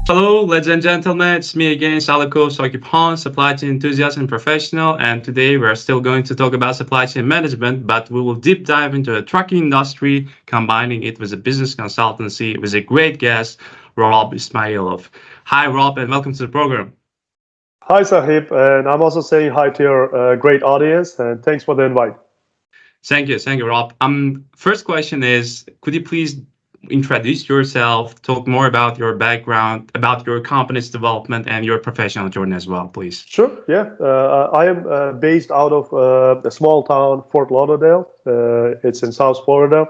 Hello, ladies and gentlemen. It's me again, Saliko Sokipon, supply chain enthusiast and professional. And today we're still going to talk about supply chain management, but we will deep dive into the trucking industry, combining it with a business consultancy with a great guest, Rob Ismoilov. Hi, Rob, and welcome to the program. Hi, Sahib, and I'm also saying hi to your great audience, and thanks for the invite. Thank you, Rob. First question is, could you please introduce yourself, talk more about your background, about your company's development, and your professional journey as well, please? Sure, yeah. I am based out of a small town, Fort Lauderdale. It's in South Florida.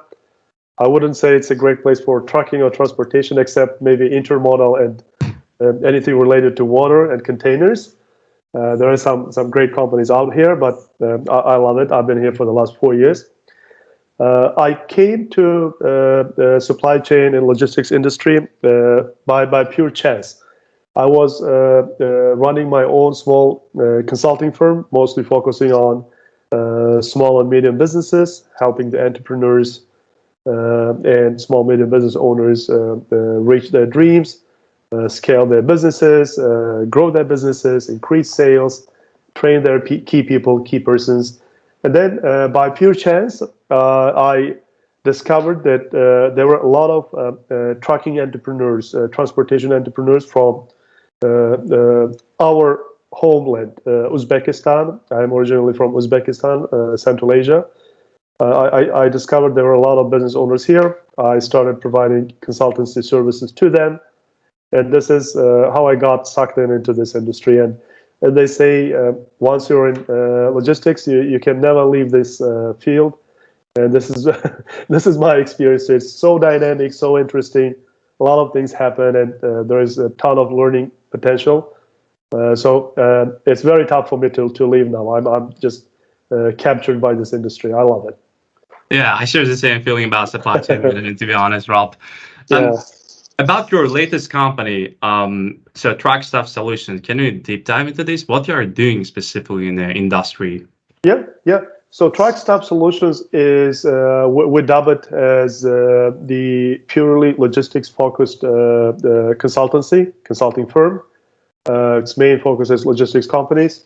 I wouldn't say it's a great place for trucking or transportation, except maybe intermodal and anything related to water and containers. There are some great companies out here, but I love it. I've been here for the last 4 years. I came to the supply chain and logistics industry by pure chance. I was running my own small consulting firm, mostly focusing on small and medium businesses, helping the entrepreneurs and small medium business owners reach their dreams, scale their businesses, grow their businesses, increase sales, train their key people, key persons. And then by pure chance, I discovered that there were a lot of trucking entrepreneurs, transportation entrepreneurs from our homeland, Uzbekistan. I'm originally from Uzbekistan, Central Asia. I discovered there were a lot of business owners here. I started providing consultancy services to them. And this is how I got sucked into this industry. And they say once you're in logistics, you can never leave this field. And this is this is my experience. It's so dynamic, so interesting. A lot of things happen, and there is a ton of learning potential. So it's very tough for me to leave now. I'm just captured by this industry. I love it. Yeah, I share the same feeling about supply chain management, to be honest, Rob. Yeah. About your latest company, so Truckstaff Solutions, can you deep dive into this? What you are doing specifically in the industry? Yeah. So Truckstaff Solutions is, we dub it as the purely logistics-focused consulting firm. Its main focus is logistics companies.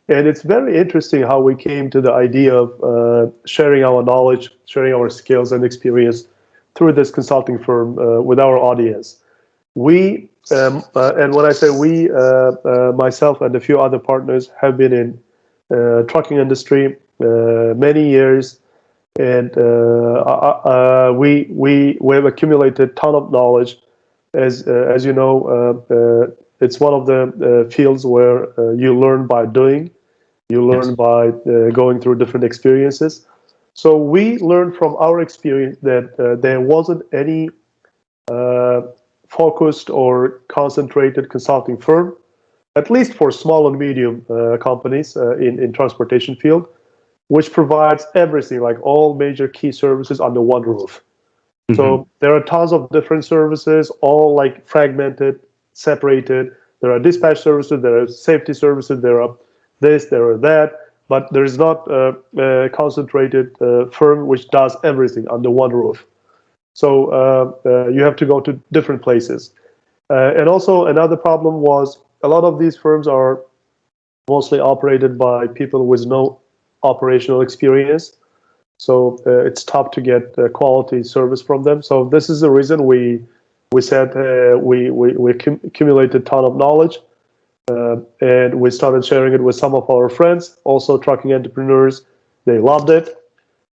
And it's very interesting how we came to the idea of sharing our knowledge, sharing our skills and experience through this consulting firm with our audience. We, and when I say we, myself and a few other partners have been in trucking industry many years, and we have accumulated a ton of knowledge. As you know, it's one of the fields where you learn by doing, you learn by going through different experiences. So we learned from our experience that there wasn't any focused or concentrated consulting firm, at least for small and medium companies in transportation field, which provides everything, like all major key services under one roof. Mm-hmm. So there are tons of different services, all like fragmented, separated. There are dispatch services, there are safety services, there are this, there are that. But there is not a concentrated firm which does everything under one roof. So you have to go to different places. And also another problem was a lot of these firms are mostly operated by people with no operational experience. So it's tough to get quality service from them. So this is the reason we said we accumulated a ton of knowledge. And we started sharing it with some of our friends, also trucking entrepreneurs. They loved it.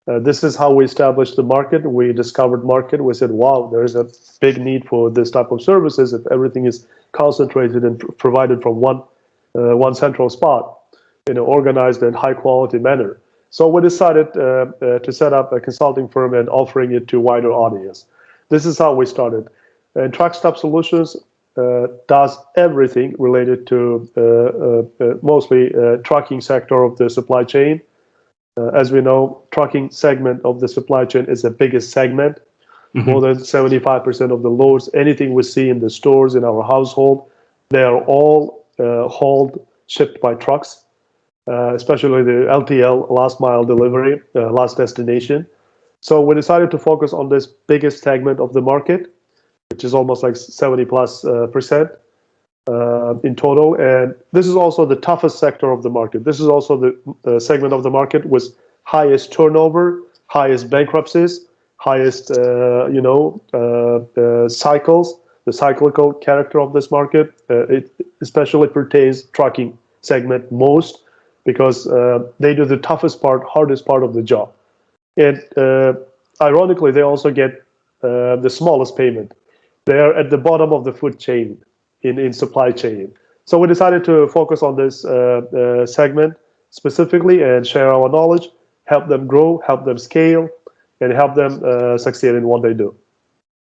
This is how we established the market. We discovered market. We said, wow, there's a big need for this type of services if everything is concentrated and provided from one central spot in an organized and high quality manner. So we decided to set up a consulting firm and offering it to a wider audience. This is how we started. And Truckstaff Solutions does everything related to mostly trucking sector of the supply chain. As we know, trucking segment of the supply chain is the biggest segment. Mm-hmm. More than 75% of the loads, anything we see in the stores, in our household, they are all hauled, shipped by trucks, especially the LTL, last mile delivery, last destination. So we decided to focus on this biggest segment of the market, which is almost like 70+%. in total. And this is also the toughest sector of the market. This is also the segment of the market with highest turnover, highest bankruptcies, highest cycles, the cyclical character of this market. It especially pertains trucking segment most because they do the toughest part, hardest part of the job. And ironically, they also get the smallest payment. They are at the bottom of the food chain in supply chain. So we decided to focus on this segment specifically and share our knowledge, help them grow, help them scale, and help them succeed in what they do.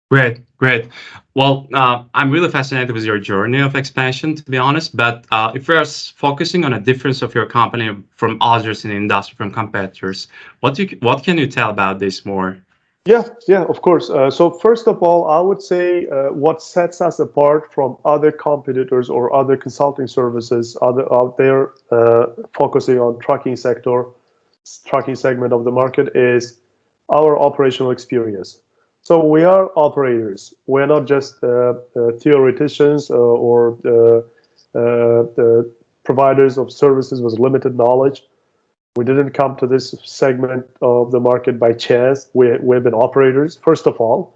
Great, great. Well, I'm really fascinated with your journey of expansion, to be honest. But if we're focusing on a difference of your company from others in the industry, from competitors, what can you tell about this more? Yeah, of course. So first of all, I would say what sets us apart from other competitors or other consulting services out there focusing on trucking segment of the market is our operational experience. So we are operators. We're not just theoreticians or providers of services with limited knowledge. We didn't come to this segment of the market by chance. We've been operators. First of all,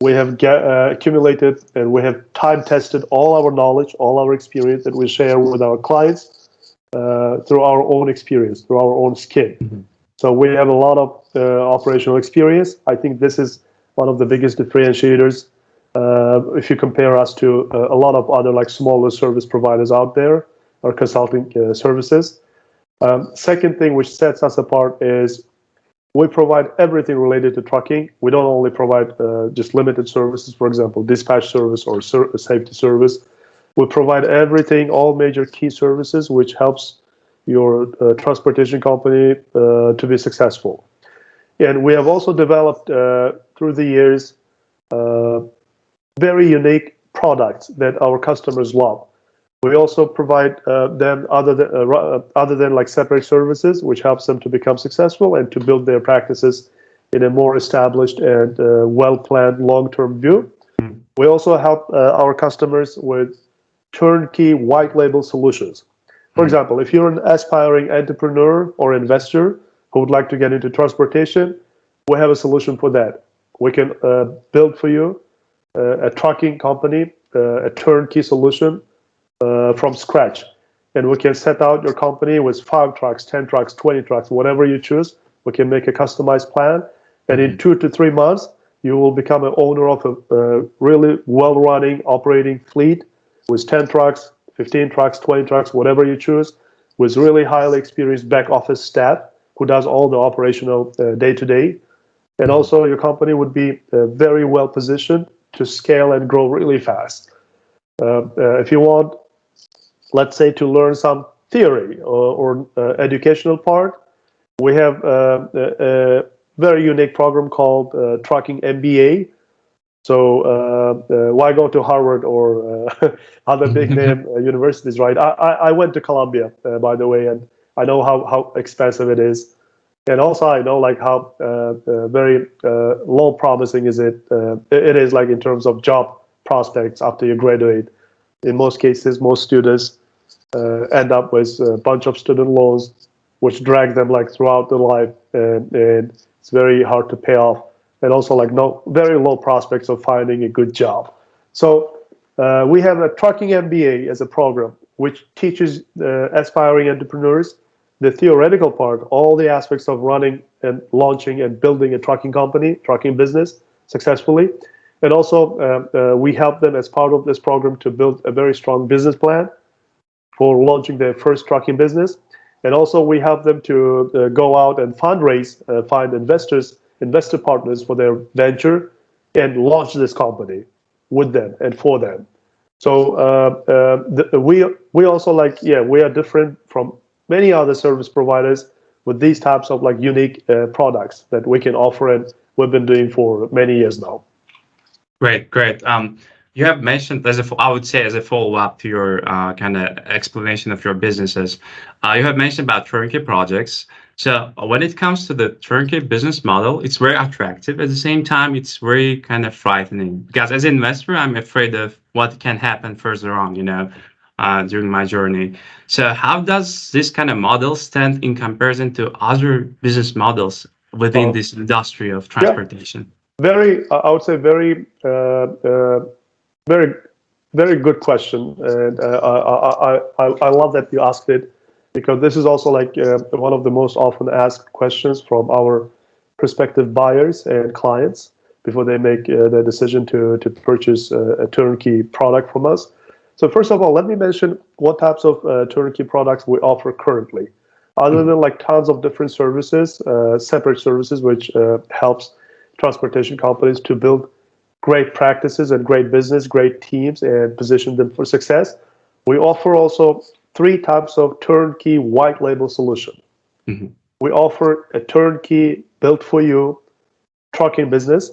we have accumulated and we have time-tested all our knowledge, all our experience that we share with our clients through our own experience, through our own skin. Mm-hmm. So we have a lot of operational experience. I think this is one of the biggest differentiators if you compare us to a lot of other like smaller service providers out there or consulting services. Second thing which sets us apart is we provide everything related to trucking. We don't only provide just limited services, for example, dispatch service or safety service. We provide everything, all major key services, which helps your transportation company to be successful. And we have also developed through the years very unique products that our customers love. We also provide them other than like separate services, which helps them to become successful and to build their practices in a more established and well-planned long-term view. Mm. We also help our customers with turnkey white label solutions. For example, if you're an aspiring entrepreneur or investor who would like to get into transportation, we have a solution for that. We can build for you a trucking company, a turnkey solution from scratch. And we can set out your company with 5 trucks, 10 trucks, 20 trucks, whatever you choose. We can make a customized plan. And in 2 to 3 months, you will become an owner of a really well-running operating fleet with 10 trucks, 15 trucks, 20 trucks, whatever you choose, with really highly experienced back office staff who does all the operational day-to-day. And also your company would be very well positioned to scale and grow really fast. If you want, let's say, to learn some theory or educational part, we have a very unique program called Trucking MBA. So why go to Harvard or other big name universities, right? I went to Columbia, by the way, and I know how expensive it is. And also I know like how very low promising is it is like in terms of job prospects after you graduate. In most cases, most students end up with a bunch of student loans, which drag them like throughout their life, and it's very hard to pay off. And also like very low prospects of finding a good job. So we have a Trucking MBA as a program, which teaches aspiring entrepreneurs the theoretical part, all the aspects of running and launching and building a trucking company, trucking business successfully. And also we help them as part of this program to build a very strong business plan for launching their first trucking business. And also we help them to go out and fundraise, find investor partners for their venture and launch this company with them and for them. So we also we are different from many other service providers with these types of like unique products that we can offer, and we've been doing for many years now. Great. You have mentioned, I would say as a follow-up to your kind of explanation of your businesses, you have mentioned about turnkey projects. So when it comes to the turnkey business model, it's very attractive. At the same time, it's very kind of frightening because as an investor, I'm afraid of what can happen further on, during my journey. So how does this kind of model stand in comparison to other business models within Uh, this industry of yeah, transportation? I would say very, very good question, and I love that you asked it because this is also like one of the most often asked questions from our prospective buyers and clients before they make the decision to purchase a turnkey product from us. So first of all, let me mention what types of turnkey products we offer currently. Other than like tons of different services, separate services, which helps transportation companies to build great practices and great business, great teams, and position them for success. We offer also three types of turnkey white label solution. Mhm. We offer a turnkey built for you trucking business.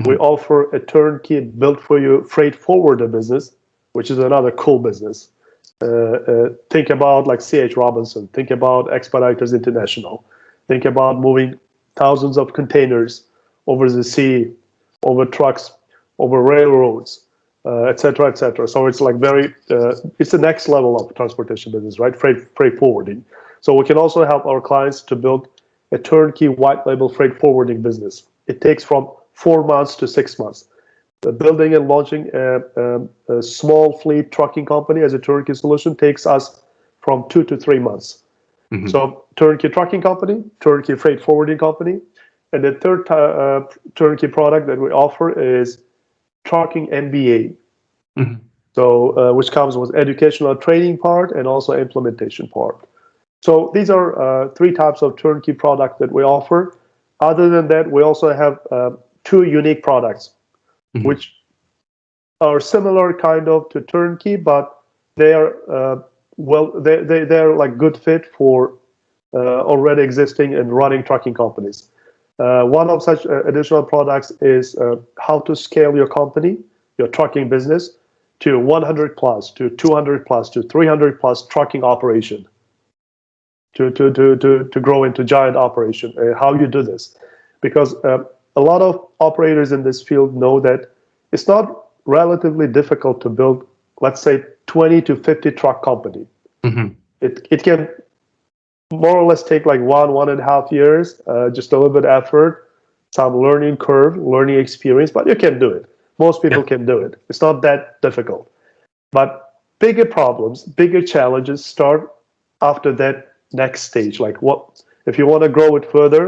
We Mhm. offer a turnkey built for you freight forwarder business, which is another cool business. Think about like C.H. Robinson. Think about Expeditors International. Think about moving thousands of containers over the sea, over trucks, over railroads, et cetera, et cetera. So it's like it's the next level of transportation business, right? Freight forwarding. So we can also help our clients to build a turnkey white label freight forwarding business. It takes from 4 months to 6 months. Building and launching a small fleet trucking company as a turnkey solution takes us from 2 to 3 months. Mhm. So turnkey trucking company, turnkey freight forwarding company, and the third turnkey product that we offer is trucking MBA. Mhm. So which comes with educational training part and also implementation part. So these are three types of turnkey product that we offer. Other than that, we also have two unique products, Mhm. which are similar kind of to turnkey, but they are they're like good fit for already existing and running trucking companies. One of such additional products is how to scale your company, your trucking business, to 100 plus, to 200 plus, to 300 plus trucking operation, to grow into giant operation. How you do this? Because a lot of operators in this field know that it's not relatively difficult to build, let's say, 20 to 50 truck company. Mhm. It can more or less take like 1.5 years, just a little bit effort, some learning curve, learning experience, but you can do it. Most people Yeah. can do it. It's not that difficult. But bigger problems, bigger challenges start after that next stage. Like what if you want to grow it further,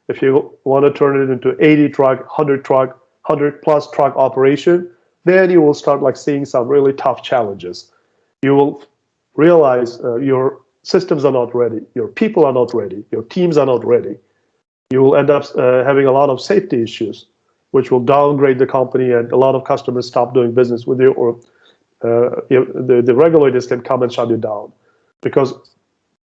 if you want to turn it into 80 truck, 100 truck, 100 plus truck operation, then you will start like seeing some really tough challenges. You will realize your systems are not ready, your people are not ready, your teams are not ready. You will end up having a lot of safety issues, which will downgrade the company, and a lot of customers stop doing business with you, or the regulators can come and shut you down because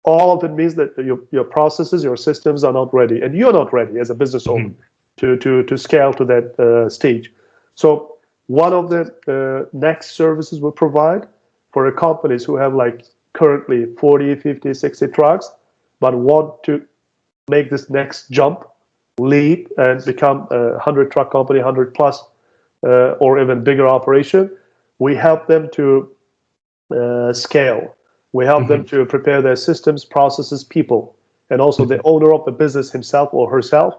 all of it means that your processes, your systems are not ready, and you're not ready as a business owner Mhm. to scale to that stage. So one of the next services we provide for the companies who have like currently 40, 50, 60 trucks, but want to make this next jump, leap, and become a 100 truck company, 100 plus, or even bigger operation, we help them to scale. We help them Mhm. to prepare their systems, processes, people, and also the owner of the business himself or herself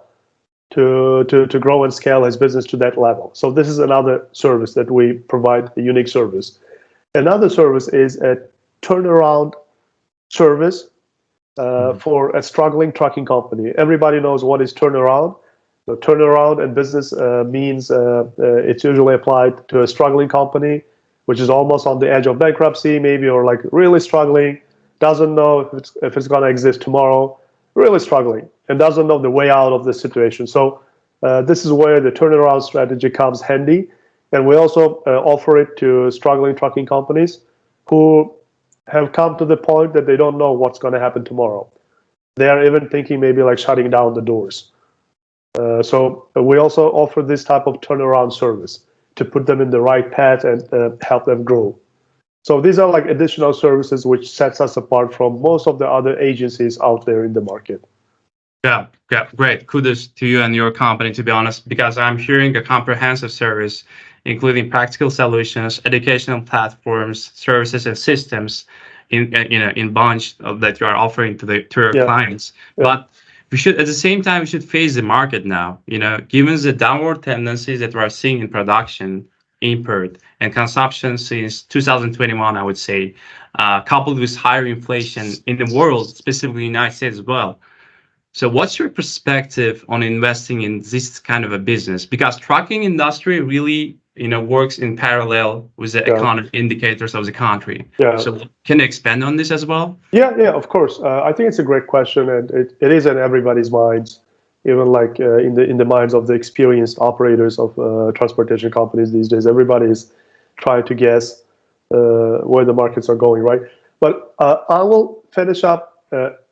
to grow and scale his business to that level. So this is another service that we provide, a unique service. Another service is a turnaround service Mhm. for a struggling trucking company. Everybody knows what is turnaround. So turnaround in business means it's usually applied to a struggling company, which is almost on the edge of bankruptcy, maybe, or like really struggling, doesn't know if it's going to exist tomorrow, really struggling, and doesn't know the way out of the situation. So this is where the turnaround strategy comes handy. And we also offer it to struggling trucking companies who have come to the point that they don't know what's going to happen tomorrow. They are even thinking maybe like shutting down the doors. So we also offer this type of turnaround service to put them in the right path and help them grow. So these are like additional services which sets us apart from most of the other agencies out there in the market. Yeah, great. Kudos to you and your company, to be honest, because I'm hearing a comprehensive service, including practical solutions, educational platforms, services, and systems in bunch that you are offering to your Yeah, clients. yeah, But we should, at the same time, we should face the market now. Given the downward tendencies that we are seeing in production, import, and consumption since 2021, I would say, coupled with higher inflation in the world, specifically the United States as well. So what's your perspective on investing in this kind of a business? Because trucking industry really, works in parallel with the yeah, economic indicators of the country. yeah. So can you expand on this as well? Yeah, of course. I think it's a great question, and it is in everybody's minds, even like in the minds of the experienced operators of transportation companies these days. Everybody is trying to guess where the markets are going, right? But I will finish up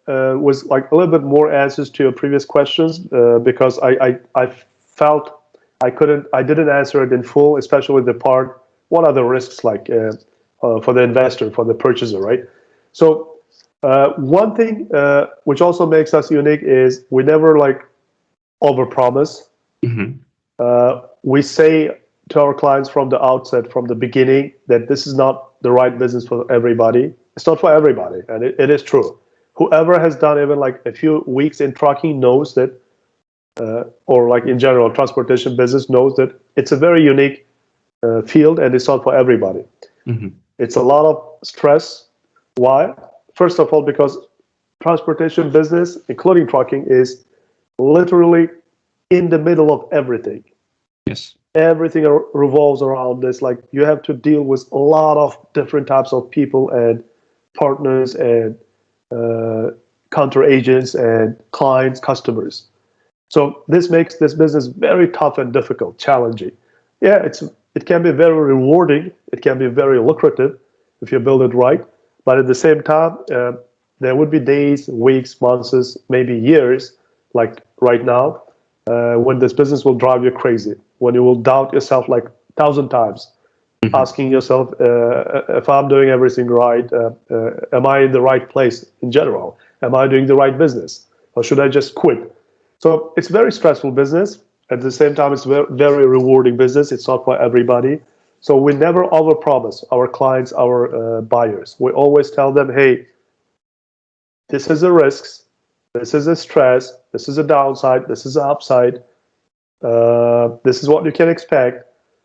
with like a little bit more answers to your previous questions because I felt I didn't answer it in full, especially the part. What are the risks like for the investor, for the purchaser, right? So one thing which also makes us unique is we never like overpromise. Hmm. We say to our clients from the outset, from the beginning, that this is not the right business for everybody. It's not for everybody, and it is true. Whoever has done even like a few weeks in trucking knows that, or like in general, transportation business knows that it's a very unique field, and it's not for everybody. Hmm. It's a lot of stress. Why? First of all, because transportation business, including trucking, is literally in the middle of everything. Yes. Everything revolves around this. Like you have to deal with a lot of different types of people and partners and counter agents and clients, customers. So this makes this business very tough and difficult, challenging. Yeah, it can be very rewarding. It can be very lucrative if you build it right. But at the same time, there would be days, weeks, months, maybe years, like right now, when this business will drive you crazy, when you will doubt yourself like 1,000 times, Hmm. asking yourself if I'm doing everything right, am I in the right place in general? Am I doing the right business? Or should I just quit? So it's very stressful business. At the same time, it's very rewarding business. It's not for everybody. So we never overpromise our clients, our buyers. We always tell them, hey, this is the risks, this is the stress, this is a downside, this is the upside, this is what you can expect.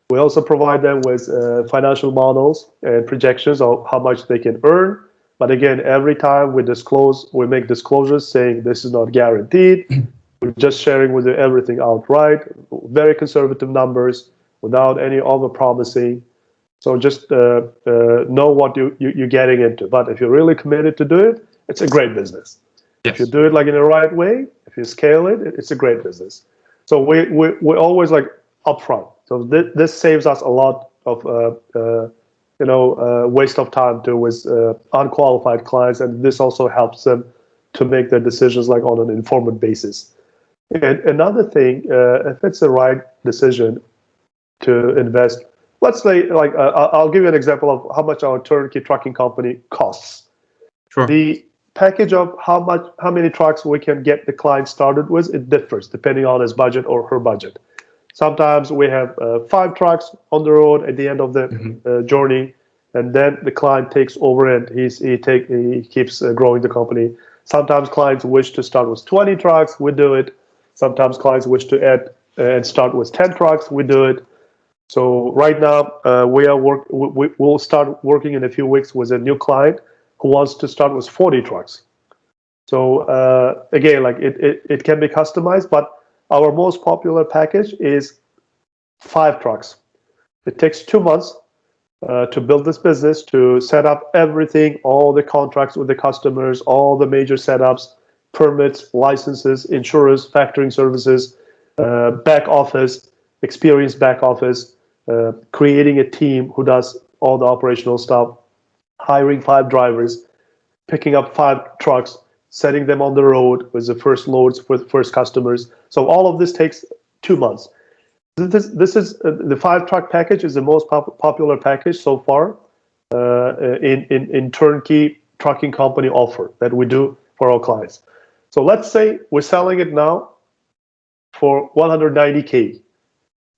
We also provide them with financial models and projections of how much they can earn. But again, every time we make disclosures saying this is not guaranteed. We're just sharing with you everything outright, very conservative numbers without any over promising. So just know what you're getting into. But if you're really committed to do it, it's a great business. If you Yes. do it like in the right way, if you scale it, it's a great business. So we always like upfront. So this saves us a lot of waste of time to with unqualified clients, and this also helps them to make their decisions like on an informed basis. And another thing, if it's the right decision to invest, let's say like I'll give you an example of how much our turnkey trucking company costs. Sure. The package of how many trucks we can get the client started with, it differs depending on his budget or her budget. Sometimes we have 5 trucks on the road at the end of the Hmm. journey, and then the client takes over and he keeps growing the company. Sometimes clients wish to start with 20 trucks, we do it. Sometimes clients wish to add and start with 10 trucks, we do it. So right now we'll start working in a few weeks with a new client who wants to start with 40 trucks. So again, like it can be customized, but our most popular package is 5 trucks. It takes 2 months to build this business, to set up everything, all the contracts with the customers, all the major setups, permits, licenses, insurance, factoring services, back office, experienced back office, creating a team who does all the operational stuff, hiring 5 drivers, picking up 5 trucks, setting them on the road with the first loads for the first customers. So all of this takes 2 months. This is the 5 truck package is the most popular package so far in turnkey trucking company offer that we do for our clients. So let's say we're selling it now for 190K.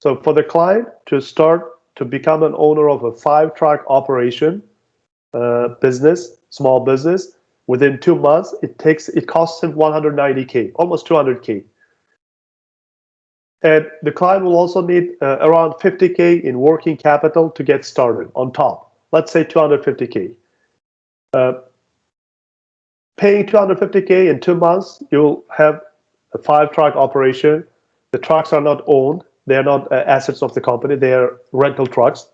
So for the client to start to become an owner of a 5-truck operation, business, small business, within 2 months, it costs him 190K, almost 200K. And the client will also need around 50K in working capital to get started on top. Let's say 250K. Paying 250K in 2 months, you'll have a 5-truck operation. The trucks are not owned. They are not assets of the company. They are rental trucks.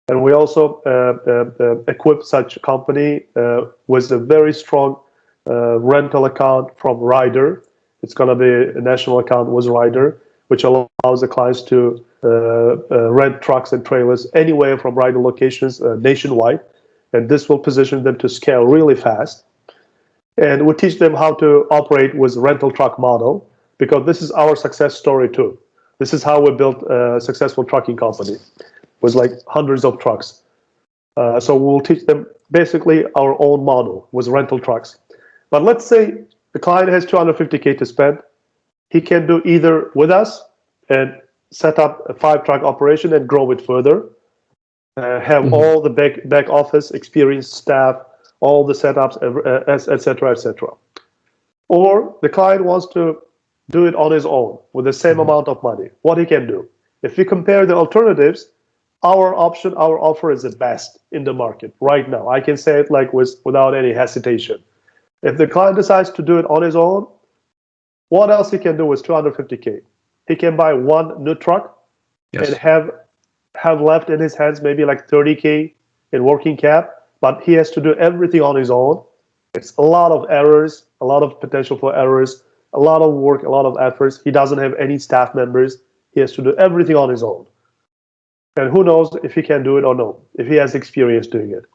And we also equip such company with a very strong rental account from Ryder. It's going to be a national account with Ryder, which allows the clients to rent trucks and trailers anywhere from Ryder locations nationwide. And this will position them to scale really fast. And we teach them how to operate with rental truck model, because this is our success story too. This is how we built a successful trucking company with like hundreds of trucks. So we'll teach them basically our own model with rental trucks. But let's say the client has 250K to spend. He can do either with us and set up a 5-truck operation and grow it further, have all the back office experienced staff, all the setups, etc., etc. Or the client wants to do it on his own with the same amount of money. What he can do? If we compare the alternatives, our offer is the best in the market right now. I can say it like without any hesitation. If the client decides to do it on his own, what else he can do with 250K? He can buy one new truck and have left in his hands maybe like 30K in working cap, but he has to do everything on his own. It's a lot of errors, a lot of potential for errors, a lot of work, a lot of efforts. He doesn't have any staff members. He has to do everything on his own. And who knows if he can do it or no, if he has experience doing it.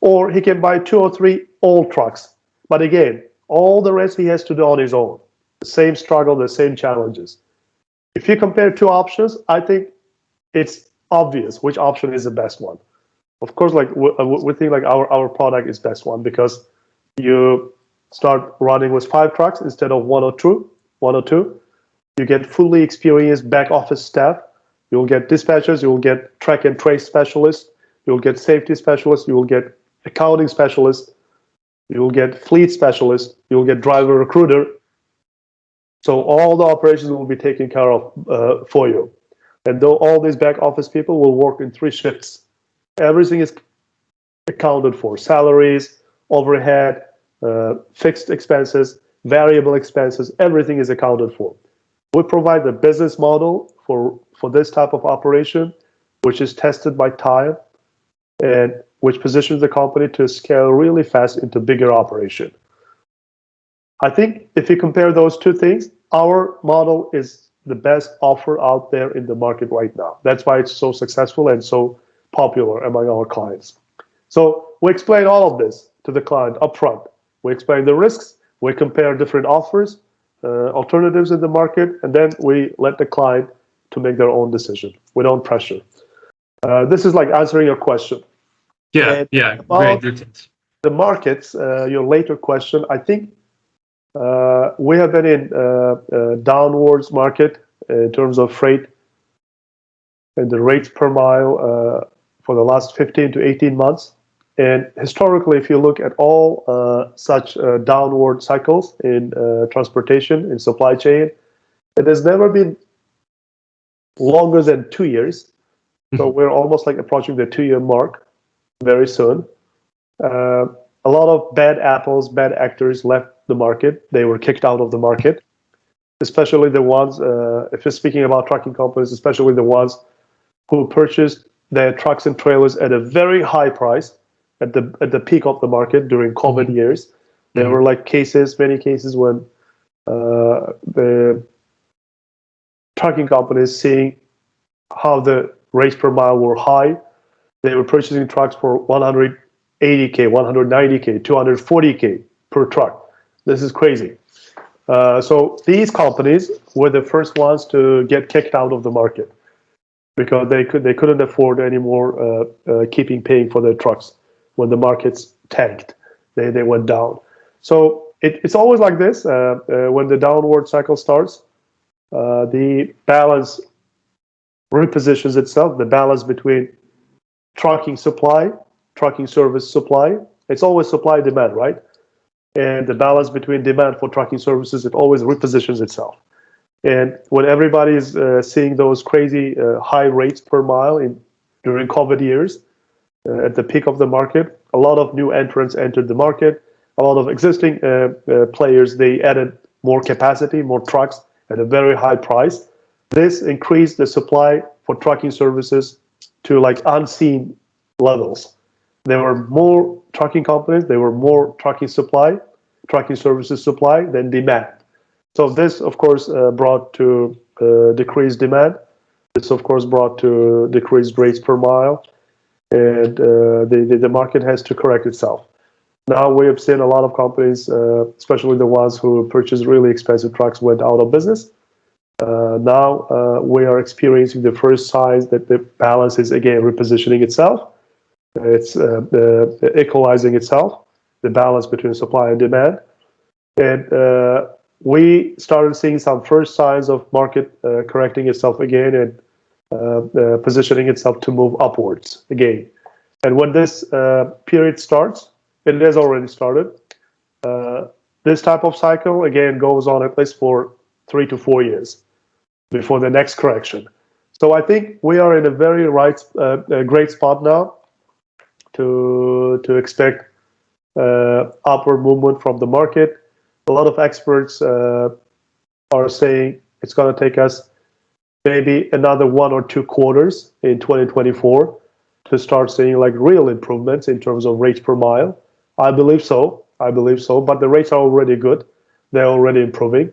Or he can buy 2 or 3 old trucks. But again, all the rest he has to do on his own. The same struggle, the same challenges. If you compare 2 options, I think it's obvious which option is the best one. Of course, like we think like our product is best one, because you start running with 5 trucks instead of 1 or 2. You get fully experienced back office staff. You'll get dispatchers. You'll get track and trace specialists. You'll get safety specialists. You will get accounting specialists. You will get fleet specialists. You will get driver recruiter. So all the operations will be taken care of for you. And though all these back office people will work in 3 shifts, everything is accounted for: salaries, overhead, fixed expenses, variable expenses. Everything is accounted for. We provide the business model for this type of operation, which is tested by time and which positions the company to scale really fast into bigger operation. I think if you compare those 2 things, our model is the best offer out there in the market right now. That's why it's so successful and so popular among our clients. So we explain all of this to the client upfront. We explain the risks, we compare different offers, alternatives in the market, and then we let the client to make their own decision. We don't pressure. This is like answering your question. Great details. The markets, your later question, I think we have been in a downwards market in terms of freight and the rates per mile for the last 15 to 18 months. And historically, if you look at all such downward cycles in transportation, in supply chain, it has never been longer than 2 years. So we're almost like approaching the 2-year mark very soon. A lot of bad apples, bad actors left the market. They were kicked out of the market, especially the ones, if you're speaking about trucking companies, especially the ones who purchased their trucks and trailers at a very high price at the peak of the market during COVID years. There were like many cases when the trucking companies, seeing how the rates per mile were high, they were purchasing trucks for 180K, 190K, 240K per truck. This is crazy. So these companies were the first ones to get kicked out of the market because they couldn't afford anymore paying for their trucks when the markets tanked. They went down. So it's always like this. When the downward cycle starts, the balance repositions itself. The balance between trucking supply, trucking service supply. It's always supply demand, right? And the balance between demand for trucking services, it always repositions itself. And when everybody is seeing those crazy high rates per mile during COVID years, at the peak of the market, a lot of new entrants entered the market. A lot of existing players, they added more capacity, more trucks at a very high price. This increased the supply for trucking services to like unseen levels. There were more trucking companies, there were more trucking services supply than demand. So this, of course, brought to decreased demand. This, of course, brought to decreased rates per mile, and the market has to correct itself. Now we have seen a lot of companies, especially the ones who purchased really expensive trucks, went out of business. Now we are experiencing the first signs that the balance is again repositioning itself. It's equalizing itself, the balance between supply and demand. And we started seeing some first signs of market correcting itself again and positioning itself to move upwards again. And when this period starts, it has already started. This type of cycle again goes on at least for 3 to 4 years before the next correction. So I think we are in a very great spot now to expect upward movement from the market. A lot of experts are saying it's going to take us maybe another 1 or 2 quarters in 2024 to start seeing like real improvements in terms of rates per mile. I believe so, but the rates are already good. They're already improving.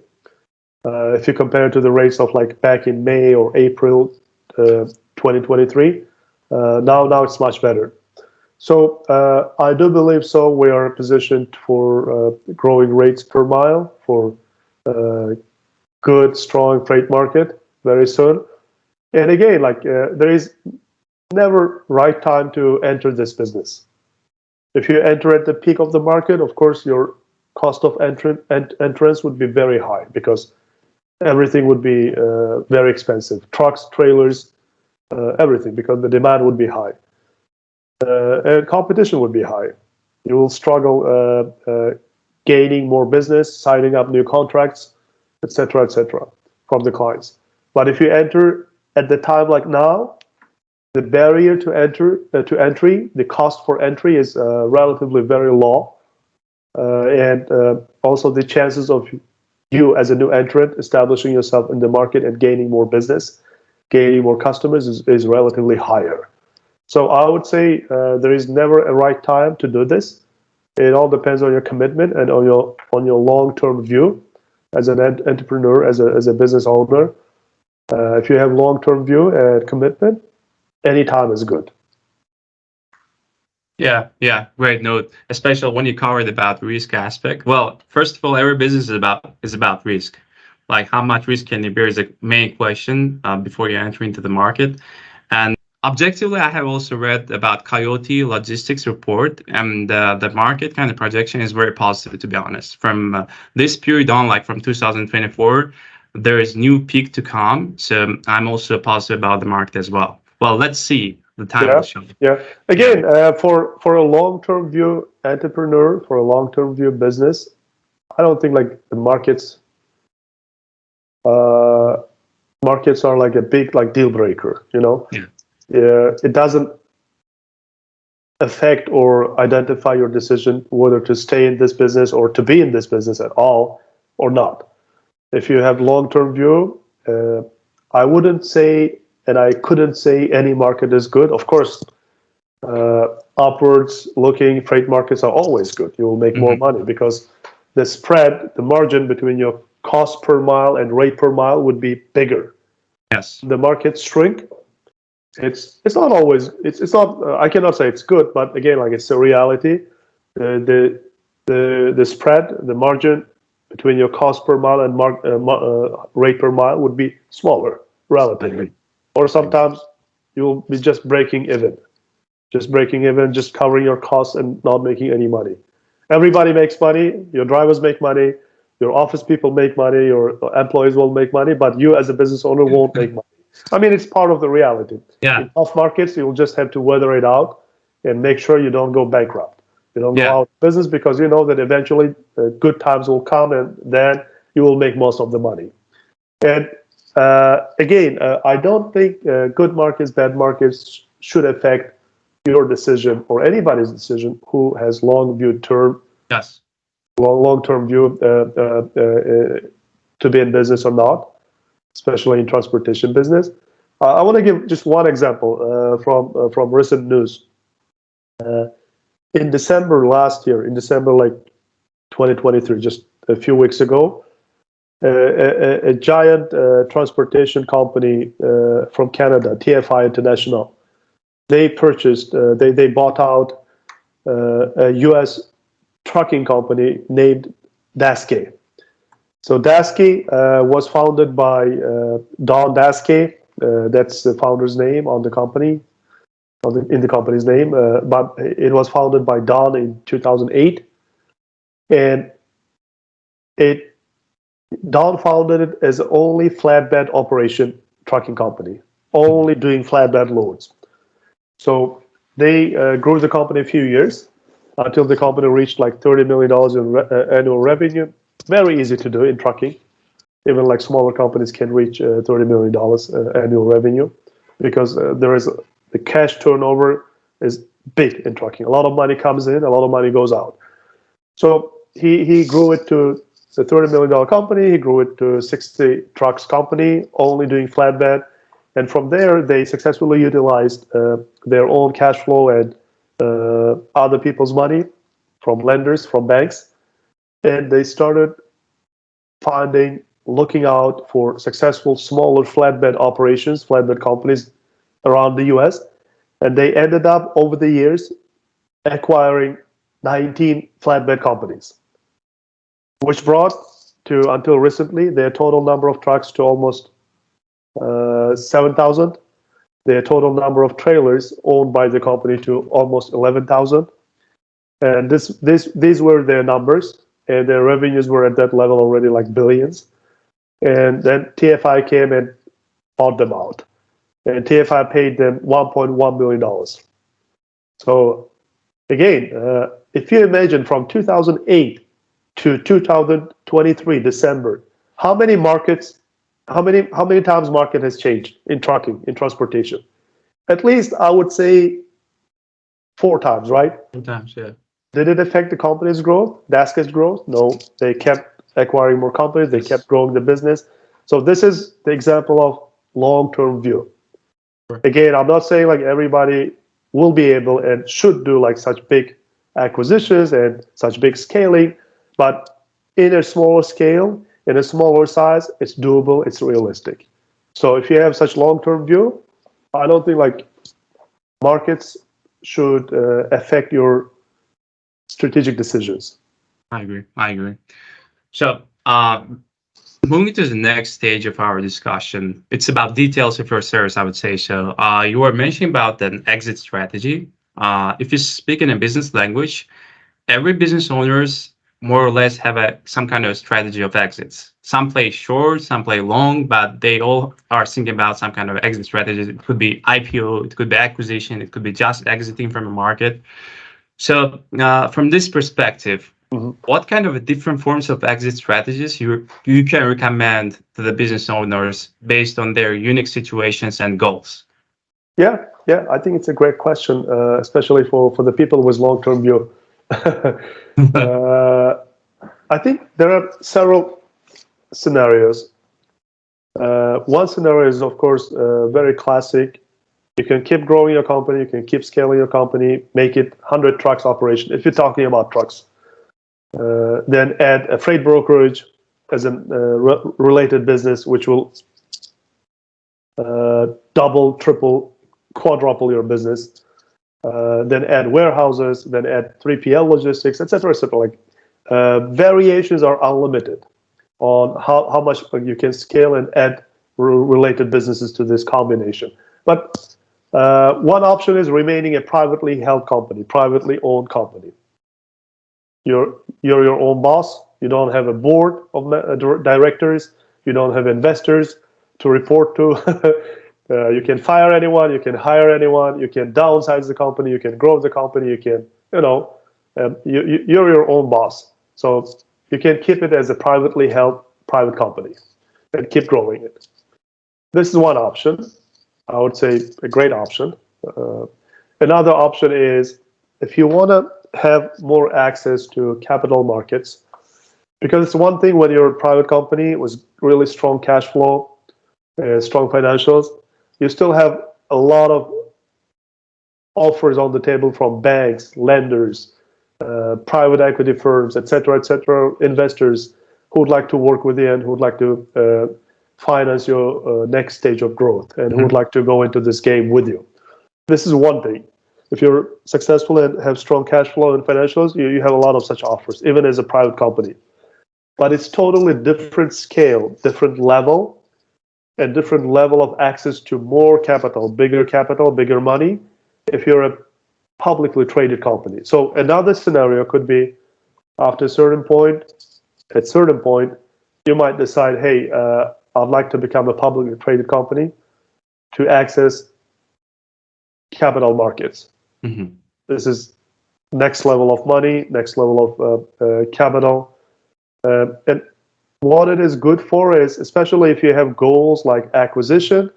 If you compare to the rates of like back in May or April 2023, now it's much better. So I do believe so. We are positioned for growing rates per mile, for good, strong freight market very soon. And again, like there is never right time to enter this business. If you enter at the peak of the market, of course, your cost of entrance would be very high because everything would be very expensive. Trucks, trailers, everything, because the demand would be high. And competition would be high. You will struggle gaining more business, signing up new contracts, etc., from the clients. But if you enter at the time like now, the barrier to entry, the cost for entry is relatively very low, and also the chances of you as a new entrant establishing yourself in the market and gaining more business, gaining more customers is relatively higher. So I would say there is never a right time to do this. It all depends on your commitment and on your long-term view as an entrepreneur, as a business owner. If you have long-term view and commitment, any time is good. Yeah, great note. Especially when you covered about risk aspect. Well, first of all, every business is about risk. Like how much risk can you bear is the main question before you enter into the market. And objectively, I have also read about Coyote Logistics report, and the market kind of projection is very positive, to be honest. From this period on, like from 2024, there is new peak to come. So I'm also positive about the market as well. Well, let's see. The time will show. Yeah. Again, for a long-term view entrepreneur, for a long-term view business, I don't think like the markets are like a big like deal breaker. You know, it doesn't affect or identify your decision whether to stay in this business or to be in this business at all or not. If you have long-term view, I wouldn't say. And I couldn't say any market is good. Of course, upwards looking freight markets are always good. You will make more money because the spread, the margin between your cost per mile and rate per mile would be bigger. Yes. The markets shrink. It's not always. It's not. I cannot say it's good, but again, like it's a reality. The spread, the margin between your cost per mile and rate per mile would be smaller relatively. Or sometimes you'll be just breaking even, just covering your costs and not making any money. Everybody makes money. Your drivers make money. Your office people make money. Your employees will make money, but you as a business owner won't make money. I mean, it's part of the reality. Yeah, In tough markets, you'll just have to weather it out and make sure you don't go bankrupt. You don't go yeah, out of business because you know that eventually good times will come and then you will make most of the money. And again, I don't think good markets, bad markets should affect your decision or anybody's decision who has long view term, yes. long-term view to be in business or not, especially in transportation business. I want to give just one example from recent news. In December last year, in December like 2023, just a few weeks ago, a giant transportation company from Canada, TFI International, they purchased, they bought out a U.S. trucking company named Daseke. So Daseke was founded by Don Daseke. That's the founder's name on the company, in the company's name. But it was founded by Don in 2008, and it Don founded it as the only flatbed operation trucking company, only doing flatbed loads. So they grew the company a few years until the company reached like $30 million in annual revenue. Very easy to do in trucking. Even like smaller companies can reach $30 million annual revenue because there is the cash turnover is big in trucking. A lot of money comes in, a lot of money goes out. So he grew it to a $30 million company. He grew it to 60 trucks company, only doing flatbed. And from there, they successfully utilized their own cash flow and other people's money from lenders, from banks. And they started looking out for successful smaller flatbed operations, flatbed companies around the US. And they ended up over the years acquiring 19 flatbed companies, which brought to, until recently, their total number of trucks to almost 7,000. Their total number of trailers owned by the company to almost 11,000. And these were their numbers, and their revenues were at that level already like billions. And then TFI came and bought them out. And TFI paid them $1.1 billion. So again, if you imagine from 2008 to 2023 December, how many markets, how many times market has changed in trucking, in transportation? At least I would say 4 times, right? Sometimes, yeah. Did it affect the company's growth, Daska's growth? No, they kept acquiring more companies, they kept growing the business. So this is the example of long-term view. Sure. Again, I'm not saying like everybody will be able and should do like such big acquisitions and such big scaling, but in a smaller scale, in a smaller size, it's doable, it's realistic. So if you have such long-term view, I don't think like markets should affect your strategic decisions. I agree. I agree. So, moving to the next stage of our discussion, it's about details of your service, I would say. So, you were mentioning about an exit strategy. If you speak in a business language, every business owners more or less have some kind of strategy of exits. Some play short, some play long, but they all are thinking about some kind of exit strategy. It could be IPO, it could be acquisition, it could be just exiting from a market. So, from this perspective, what kind of different forms of exit strategies you can recommend to the business owners based on their unique situations and goals? Yeah, I think it's a great question, especially for the people with long-term view. I think there are several scenarios. One scenario is, of course, very classic. You can keep growing your company, you can keep scaling your company, make it 100 trucks operation, if you're talking about trucks. Then add a freight brokerage as a related business, which will double, triple, quadruple your business. Then add warehouses, then add 3PL logistics, etc., etc. Like variations are unlimited on how much you can scale and add related businesses to this combination. But one option is remaining a privately held company, privately owned company. You're your own boss. You don't have a board of directors. You don't have investors to report to. You can fire anyone. You can hire anyone. You can downsize the company. You can grow the company. You can, you're your own boss. So you can keep it as a privately held private company and keep growing it. This is one option. I would say a great option. Another option is if you want to have more access to capital markets, because it's one thing when you're a private company with really strong cash flow, strong financials, you still have a lot of offers on the table from banks, lenders, private equity firms, etc., investors who would like to work with you and who would like to finance your next stage of growth and who would like to go into this game with you. This is one thing. If you're successful and have strong cash flow and financials, you have a lot of such offers, even as a private company. But it's totally different scale, different level, and different level of access to more capital, bigger money, if you're a publicly traded company. So another scenario could be after a certain point, you might decide, hey, I'd like to become a publicly traded company to access capital markets. Mm-hmm. This is next level of money, next level of capital. And what it is good for is, especially if you have goals like acquisition,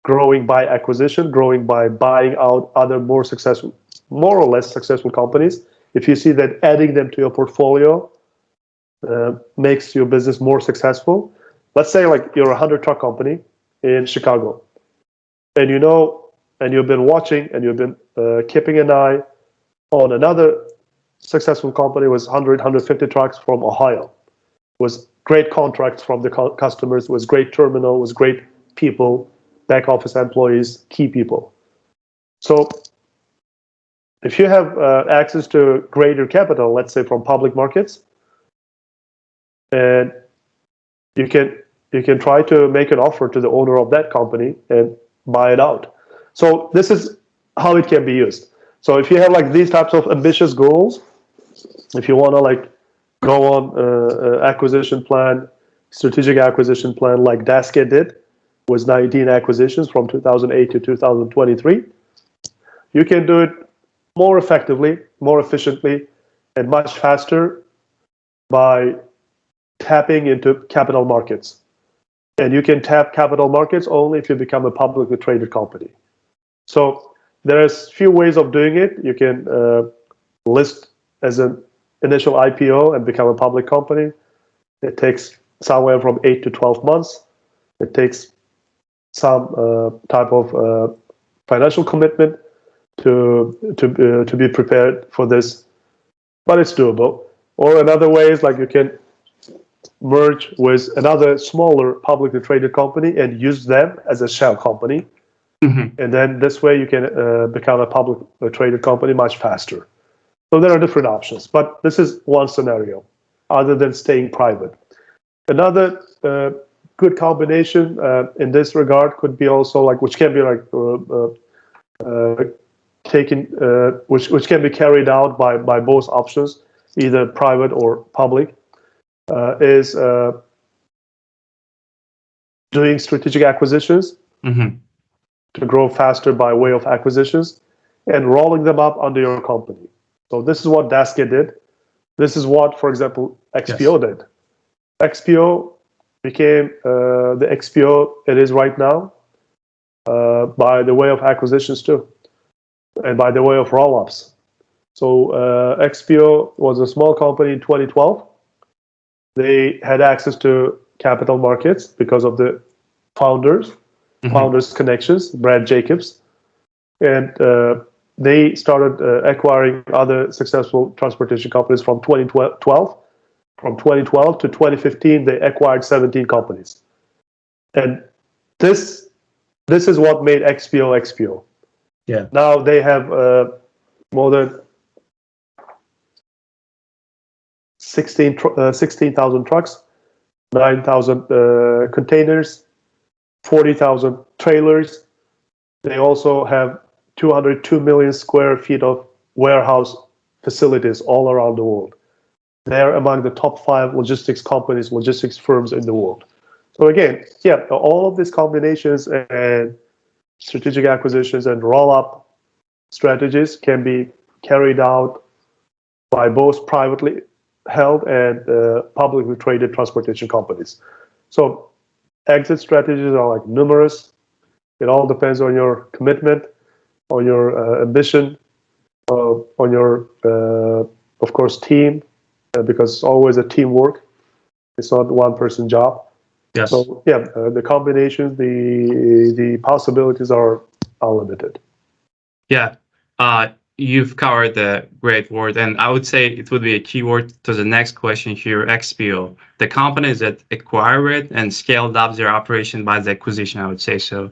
growing by acquisition, growing by buying out other more or less successful companies. If you see that adding them to your portfolio makes your business more successful. Let's say like you're a 100-truck company in Chicago, and and you've been watching and you've been keeping an eye on another successful company with 150 trucks from Ohio, was great contracts from the customers, was great terminal, was great people, back office employees, key people. So if you have access to greater capital, let's say from public markets, and you can try to make an offer to the owner of that company and buy it out. So this is how it can be used. So if you have like these types of ambitious goals, if you want to like go on acquisition plan, strategic acquisition plan like Daske did, was 19 acquisitions from 2008 to 2023, you can do it more effectively, more efficiently, and much faster by tapping into capital markets. And you can tap capital markets only if you become a publicly traded company. So there's few ways of doing it. You can list as an initial IPO and become a public company. It takes somewhere from 8 to 12 months. It takes some type of financial commitment to be prepared for this, but it's doable. Or another way is like you can merge with another smaller publicly traded company and use them as a shell company. Mm-hmm. And then this way you can become a public traded company much faster. So there are different options, but this is one scenario other than staying private. Another good combination in this regard could be also like, which can be like which can be carried out by both options, either private or public, is doing strategic acquisitions. Mm-hmm. To grow faster by way of acquisitions and rolling them up under your company. So this is what Daske did. This is what, for example, XPO did. XPO became the XPO it is right now by the way of acquisitions too, and by the way of roll-ups. So XPO was a small company in 2012. They had access to capital markets because of the founders connections, Brad Jacobs, and they started acquiring other successful transportation companies from 2012. From 2012 to 2015, they acquired 17 companies, and this is what made XPO. Yeah. Now they have more than 16,000 trucks, 9,000 containers, 40,000 trailers. They also have 202 million square feet of warehouse facilities all around the world. they're among the top 5 logistics companies, logistics firms in the world. So again, yeah, all of these combinations and strategic acquisitions and roll-up strategies can be carried out by both privately held and publicly traded transportation companies. So exit strategies are like numerous. It all depends on your commitment, on your ambition, on your, of course, team, because it's always a teamwork. It's not one person job. Yes. So yeah, the combinations, the possibilities are unlimited. Yeah. You've covered the great word, and I would say it would be a keyword to the next question here, XPO. The companies that acquire it and scaled up their operation by the acquisition, I would say so.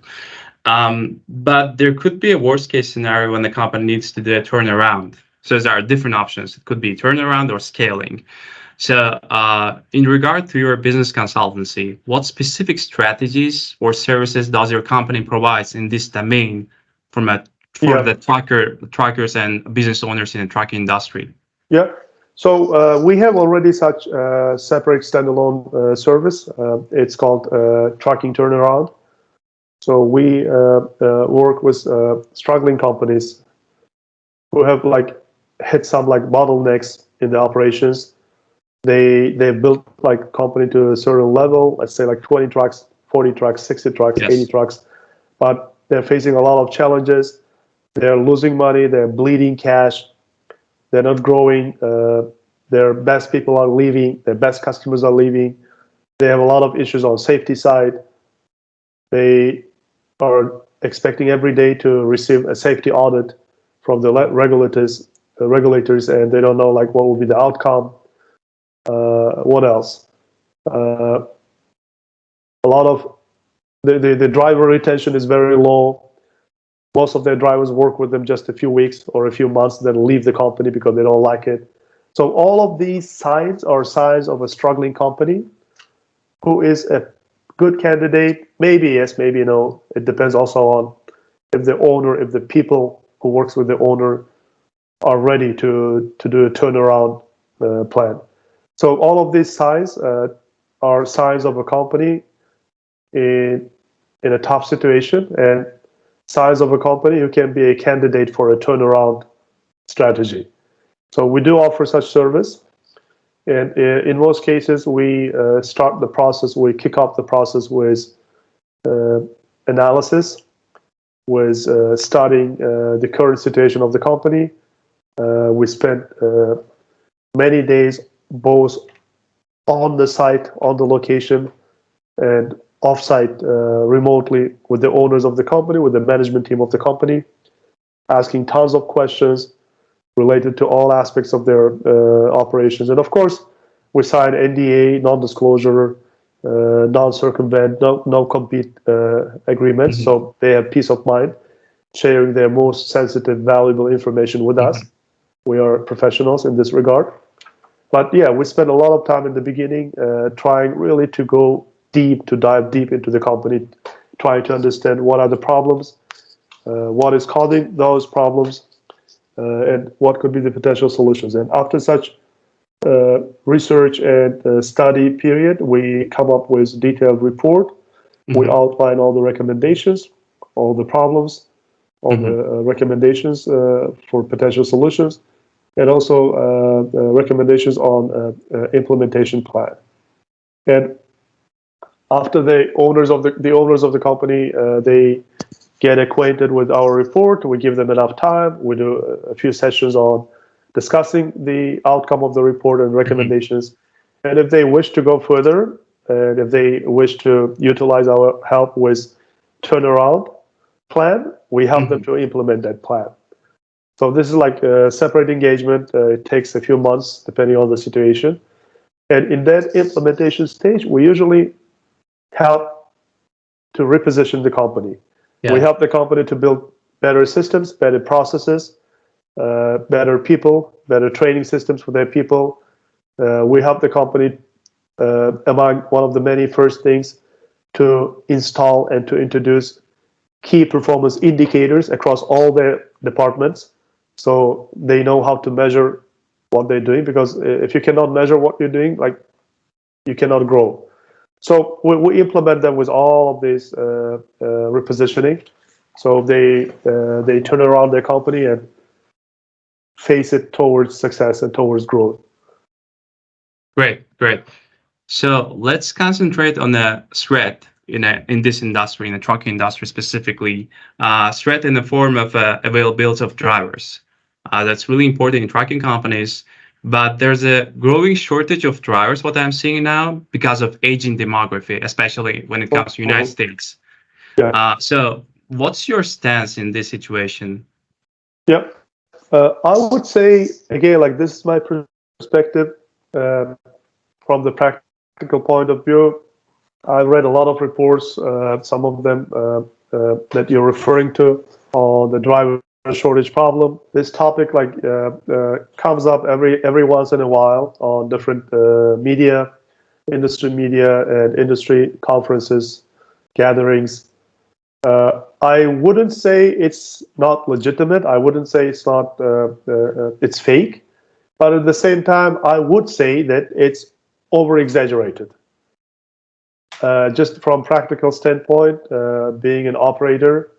But there could be a worst case scenario when the company needs to do a turnaround. So there are different options. It could be turnaround or scaling. So in regard to your business consultancy, what specific strategies or services does your company provide in this domain for the truckers and business owners in the trucking industry? Yeah. So we have already such a separate standalone service. It's called Trucking Turnaround. So we work with struggling companies who have like hit some like bottlenecks in the operations. They built like company to a certain level, let's say like 20 trucks, 40 trucks, 60 trucks, Yes. 80 trucks, but they're facing a lot of challenges. They're losing money, they're bleeding cash, they're not growing, their best people are leaving, their best customers are leaving. They have a lot of issues on safety side. They are expecting every day to receive a safety audit from the regulators, and they don't know like what will be the outcome. What else? A lot of the driver retention is very low. Most of their drivers work with them just a few weeks or a few months, then leave the company because they don't like it. So all of these signs are signs of a struggling company who is a good candidate. Maybe yes, maybe no. It depends also on if the owner, if the people who works with the owner are ready to do a turnaround plan. So all of these signs are signs of a company in a tough situation, and signs of a company who can be a candidate for a turnaround strategy. So we do offer such service, and in most cases we start the process, we kick off the process with analysis, with studying the current situation of the company. We spent many days both on the site, on the location, and off-site remotely with the owners of the company, with the management team of the company, asking tons of questions related to all aspects of their operations. And of course, we sign NDA, non-disclosure, non-circumvent, no-compete agreements, so they have peace of mind, sharing their most sensitive, valuable information with us. We are professionals in this regard. But yeah, we spent a lot of time in the beginning trying really to go deep, to dive deep into the company, trying to understand what are the problems, what is causing those problems, and what could be the potential solutions. And after such research and study period, we come up with a detailed report. We outline all the recommendations, all the problems, all the recommendations for potential solutions, and also recommendations on implementation plan. And after the owners of the company, they get acquainted with our report. We give them enough time. We do a few sessions on discussing the outcome of the report and recommendations. And if they wish to go further, and if they wish to utilize our help with turnaround plan, we help them to implement that plan. So this is like a separate engagement. It takes a few months depending on the situation. And in that implementation stage, we usually help to reposition the company. Yeah. We help the company to build better systems, better processes, better people, better training systems for their people. We help the company, among one of the many first things, to install and to introduce key performance indicators across all their departments, so they know how to measure what they're doing, because if you cannot measure what you're doing, like, you cannot grow. So we implement them with all of this repositioning. So they turn around their company and face it towards success and towards growth. Great, great. So let's concentrate on the threat in this industry, in the trucking industry specifically. Threat in the form of availability of drivers. That's really important in trucking companies. But there's a growing shortage of drivers, what I'm seeing now, because of aging demography, especially when it comes to United States. Yeah. So what's your stance in this situation? Yeah. I would say, again, like, this is my perspective from the practical point of view. I read a lot of reports, some of them that you're referring to, on the driver shortage problem. This topic, like, comes up every once in a while on different media, industry media, and industry conferences, gatherings. I wouldn't say it's not legitimate. I wouldn't say it's not it's fake, but at the same time, I would say that it's over exaggerated. Just from practical standpoint, being an operator,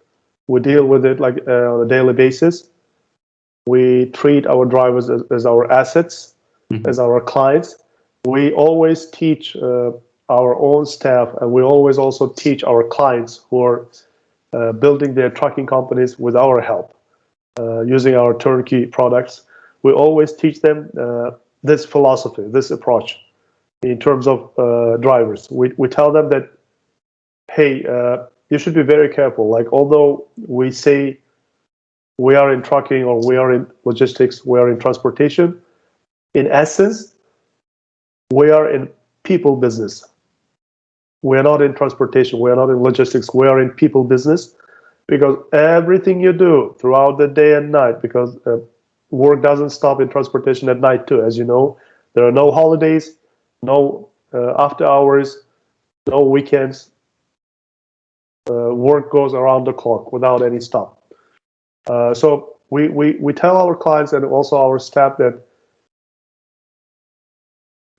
we deal with it like on a daily basis. We treat our drivers as our assets, as our clients. We always teach our own staff, and we always also teach our clients who are building their trucking companies with our help, using our turnkey products. We always teach them this philosophy, this approach in terms of drivers. We tell them that, hey, you should be very careful. Like, although we say we are in trucking or we are in logistics, we are in transportation, in essence, we are in people business. We are not in transportation, we are not in logistics, we are in people business, because everything you do throughout the day and night, because work doesn't stop in transportation at night too, as you know. There are no holidays, no after hours, no weekends. Work goes around the clock without any stop. So we tell our clients and also our staff that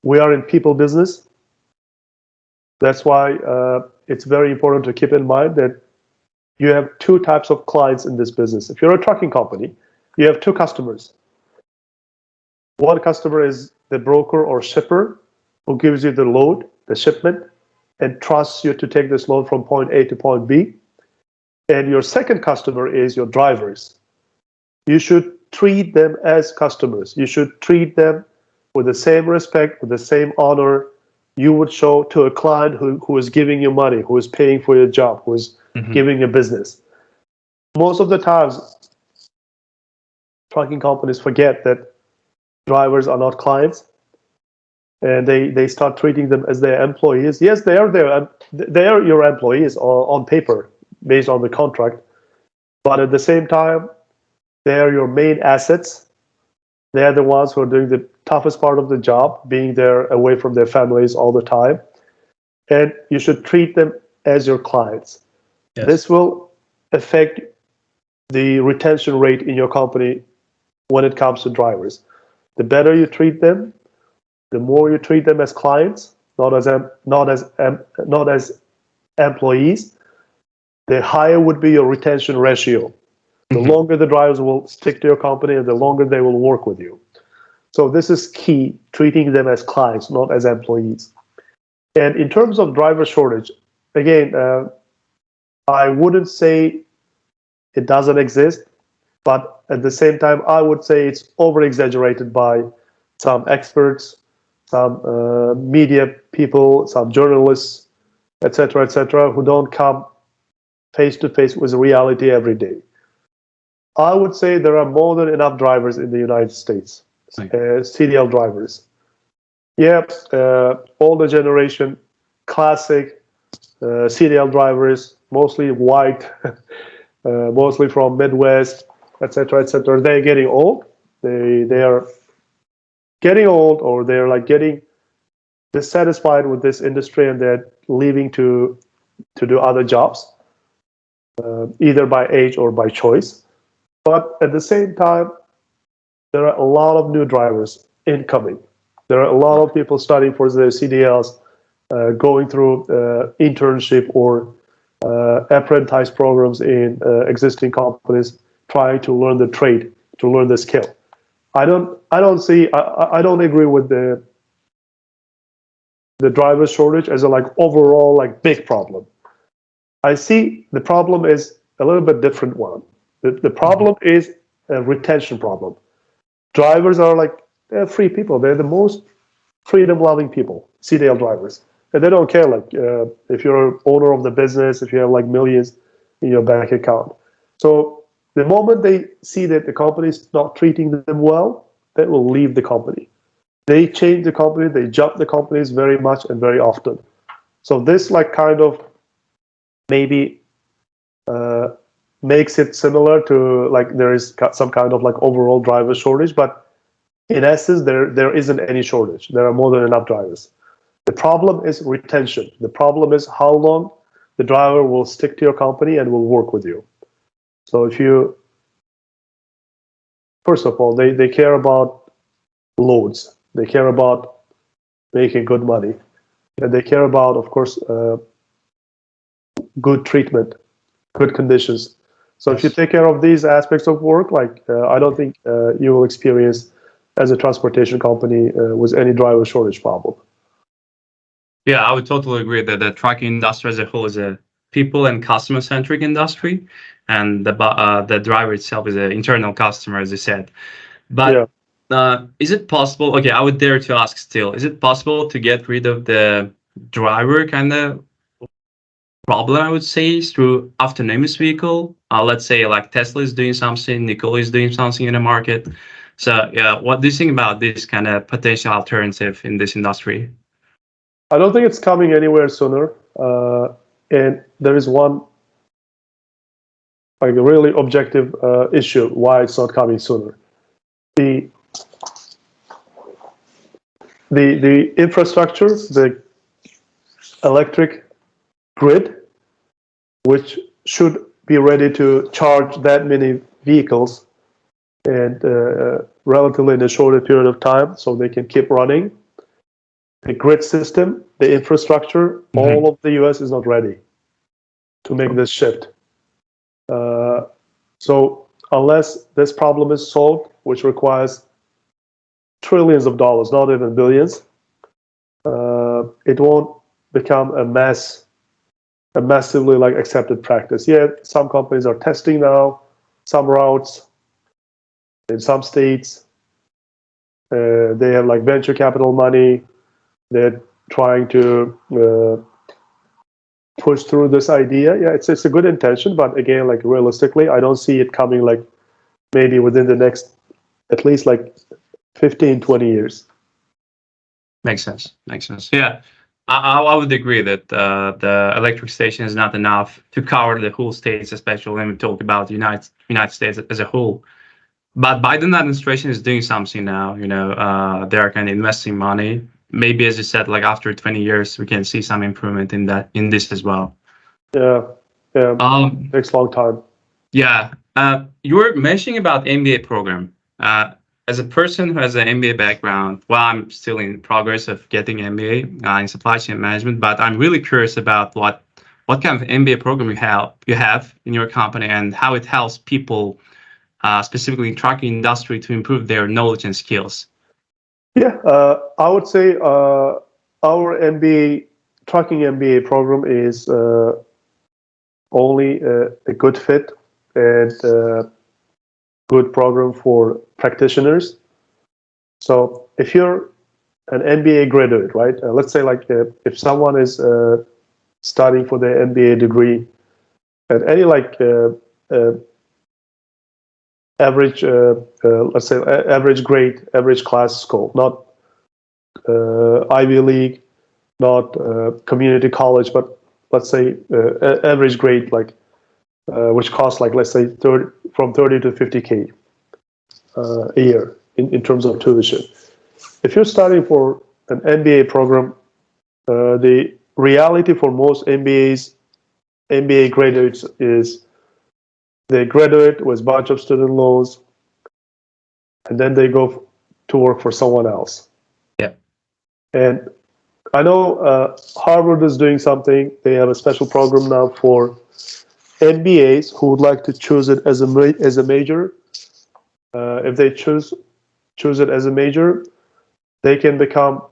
we are in people business. That's why it's very important to keep in mind that you have two types of clients in this business. If you're a trucking company, you have two customers. One customer is the broker or shipper who gives you the load, the shipment, and trusts you to take this load from point A to point B. And your second customer is your drivers. You should treat them as customers. You should treat them with the same respect, with the same honor you would show to a client who is giving you money, who is paying for your job, who is giving you business. Most of the times, trucking companies forget that drivers are not clients, and they start treating them as their employees. Yes, they are your employees on paper, based on the contract, but at the same time, they are your main assets. They are the ones who are doing the toughest part of the job, being there away from their families all the time. And you should treat them as your clients. Yes. This will affect the retention rate in your company when it comes to drivers. The better you treat them, the more you treat them as clients, not as employees, the higher would be your retention ratio. The longer the drivers will stick to your company, and the longer they will work with you. So this is key, treating them as clients, not as employees. And in terms of driver shortage, again, I wouldn't say it doesn't exist, but at the same time, I would say it's over-exaggerated by some experts, some media people, some journalists, etc., who don't come face-to-face with reality every day. I would say there are more than enough drivers in the United States, CDL drivers. Yep, older generation, classic CDL drivers, mostly white, mostly from Midwest, etc. They're getting old. They are getting old, or they're like getting dissatisfied with this industry, and they're leaving to do other jobs, either by age or by choice. But at the same time, there are a lot of new drivers incoming. There are a lot of people studying for the CDLs, going through internship or apprentice programs in existing companies, trying to learn the trade, to learn the skill. I don't agree with the driver shortage as a like overall like big problem. I see the problem is a little bit different one. The problem is a retention problem. Drivers are like, they're free people. They're the most freedom-loving people, CDL drivers. And they don't care like if you're owner of the business, if you have like millions in your bank account. So the moment they see that the company is not treating them well, they will leave the company. They change the company, they jump the companies very much and very often. So this like kind of maybe makes it similar to like there is some kind of like overall driver shortage, but in essence there isn't any shortage. There are more than enough drivers. The problem is retention. The problem is how long the driver will stick to your company and will work with you. So if you, first of all, they care about loads. They care about making good money. And they care about, of course, good treatment, good conditions. So if you take care of these aspects of work, like I don't think you will experience as a transportation company with any driver shortage problem. Yeah, I would totally agree that the trucking industry as a whole is a people and customer centric industry, and the driver itself is an internal customer, as you said. But is it possible? Okay, I would dare to ask still: is it possible to get rid of the driver kind of problem? I would say through autonomous vehicle. Let's say like Tesla is doing something, Nikola is doing something in the market. So yeah, what do you think about this kind of potential alternative in this industry? I don't think it's coming anywhere sooner. And there is one like a really objective issue why it's not coming sooner. The infrastructure, the electric grid, which should be ready to charge that many vehicles and relatively in a shorter period of time so they can keep running. The grid system, the infrastructure, all of the US is not ready to make this shift. So unless this problem is solved, which requires trillions of dollars, not even billions, it won't become a massively like accepted practice. Yeah, some companies are testing now, some routes in some states. They have like venture capital money. They're trying to push through this idea. Yeah, it's a good intention, but again, like realistically, I don't see it coming like maybe within the next at least like 15, 20 years. Makes sense. Makes sense. Yeah, I would agree that the electric station is not enough to cover the whole states, especially when we talk about the United States as a whole. But Biden administration is doing something now. You know, they're kind of investing money. Maybe, as you said, like after 20 years, we can see some improvement in this as well. Yeah, takes a long time. Yeah, you were mentioning about MBA program. As a person who has an MBA background, well, I'm still in progress of getting MBA in supply chain management, but I'm really curious about what kind of MBA program you have in your company and how it helps people, specifically in trucking industry, to improve their knowledge and skills. Yeah, I would say our MBA trucking MBA program is only a good fit and good program for practitioners. So if you're an MBA graduate, right? Let's say like if someone is studying for their MBA degree at any like average, let's say average grade, average class school, not Ivy League, not community college, but let's say average grade, like which costs like let's say from 30 to 50K a year in terms of tuition. If you're studying for an MBA program, the reality for most MBA graduates is they graduate with a bunch of student loans. and then they go to work for someone else. Yeah. And I know Harvard is doing something. They have a special program now for MBAs who would like to choose it as a major. If they choose it as a major, they can become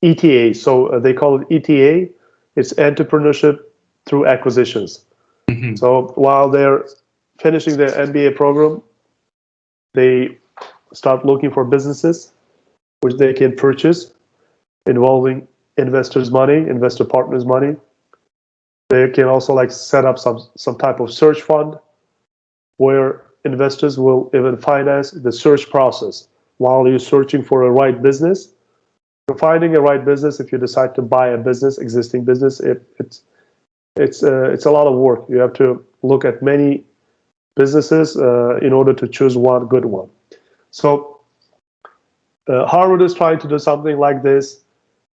ETA. So they call it ETA. It's entrepreneurship through acquisitions. Mm-hmm. So while they're finishing their MBA program, they start looking for businesses which they can purchase involving investors' money, investor partners' money. They can also like set up some type of search fund where investors will even finance the search process while you're searching for a right business. You're finding a right business. If you decide to buy a business, existing business, it's a lot of work. You have to look at many businesses in order to choose one good one. So Harvard is trying to do something like this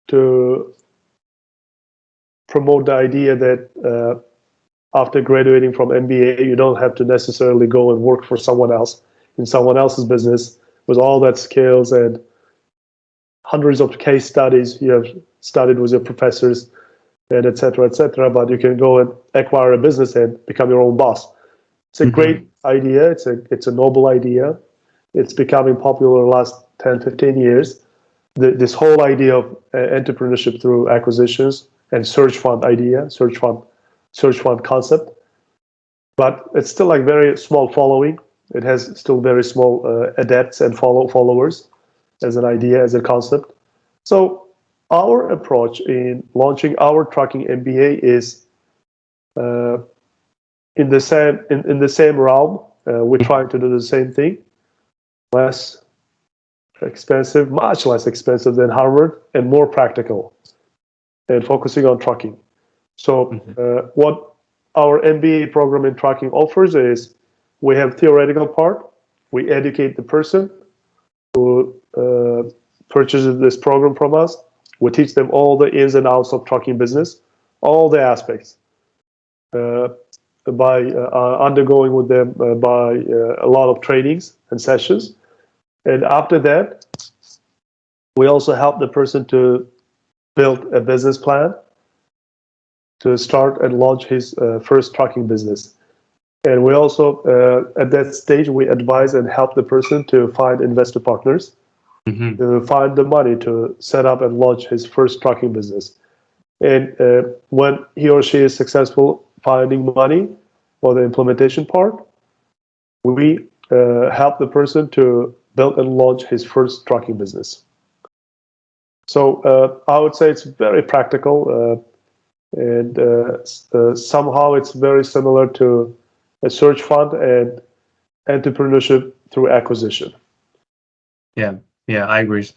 to promote the idea that after graduating from MBA, you don't have to necessarily go and work for someone else in someone else's business with all that skills and hundreds of case studies you have studied with your professors and et cetera, but you can go and acquire a business and become your own boss. It's a great idea. It's a noble idea. It's becoming popular the last 10, 15 years. This whole idea of entrepreneurship through acquisitions and search fund concept. But it's still like very small following. It has still very small adepts and followers as an idea, as a concept. So our approach in launching our trucking MBA is in the same realm. We're trying to do the same thing, less expensive, much less expensive than Harvard, and more practical, and focusing on trucking. So what our MBA program in trucking offers is we have theoretical part. We educate the person who purchases this program from us. We teach them all the ins and outs of trucking business, all the aspects, by undergoing with them by a lot of trainings and sessions. And after that, we also help the person to build a business plan to start and launch his first trucking business. And we also, at that stage, we advise and help the person to find investor partners, to find the money to set up and launch his first trucking business. And when he or she is successful finding money for the implementation part, we help the person to build and launch his first trucking business. So I would say it's very practical, and somehow it's very similar to a search fund and entrepreneurship through acquisition. Yeah, I agree.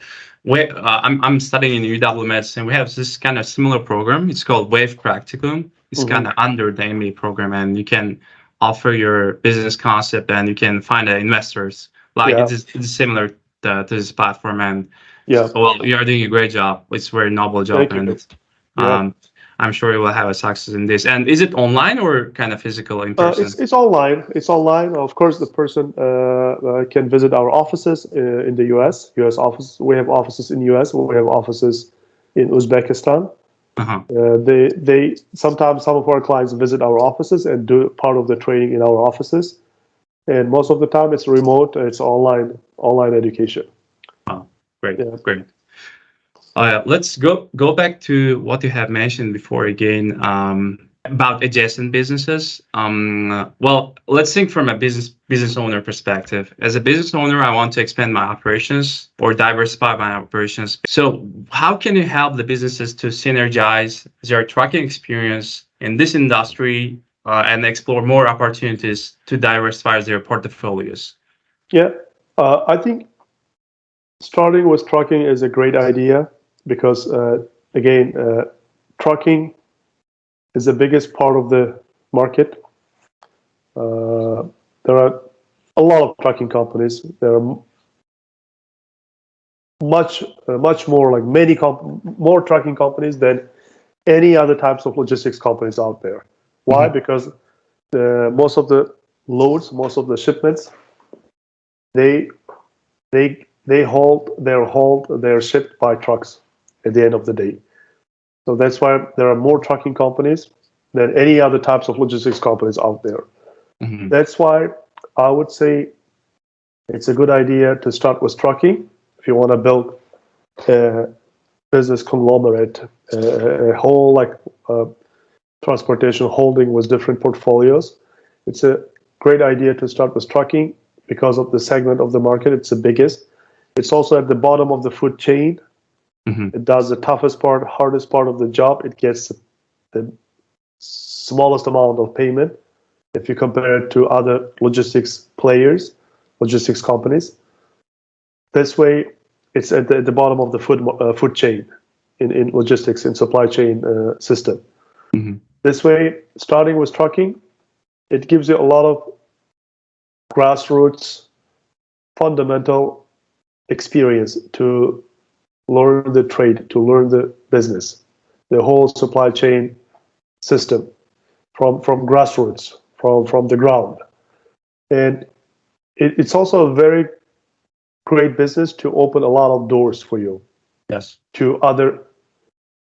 I'm studying in UW Medicine. We have this kind of similar program. It's called Wave Practicum. It's kind of under the MBA program, and you can offer your business concept and you can find investors. Like it's similar to this platform, and well, you are doing a great job. It's a very noble job. Thank you. I'm sure you will have a success in this. And is it online or kind of physical in person? It's online. It's online. Of course, the person can visit our offices in the US office. We have offices in US. We have offices in Uzbekistan. They sometimes some of our clients visit our offices and do part of the training in our offices. And most of the time, it's remote. It's online education. Oh, great, great. Let's go back to what you have mentioned before again about adjacent businesses. Well, let's think from a business owner perspective. As a business owner, I want to expand my operations or diversify my operations. So how can you help the businesses to synergize their trucking experience in this industry and explore more opportunities to diversify their portfolios? Yeah, I think starting with trucking is a great idea. Because again, trucking is the biggest part of the market. There are a lot of trucking companies. There are much more, like more trucking companies than any other types of logistics companies out there. Why? Because most of the loads, most of the shipments they they hold they're shipped by trucks at the end of the day. So that's why there are more trucking companies than any other types of logistics companies out there. Hmm. That's why I would say it's a good idea to start with trucking if you want to build a business conglomerate, a whole transportation holding with different portfolios. It's a great idea to start with trucking because of the segment of the market. It's the biggest. It's also at the bottom of the food chain. Hmm. It does the toughest part, hardest part of the job. It gets the smallest amount of payment if you compare it to other logistics players, logistics companies. This way, it's at the bottom of the food chain in logistics, in supply chain system. Hmm. This way, starting with trucking, it gives you a lot of grassroots, fundamental experience to learn the trade, to learn the business, the whole supply chain system from grassroots, from the ground. And it's also a very great business to open a lot of doors for you Yes. to other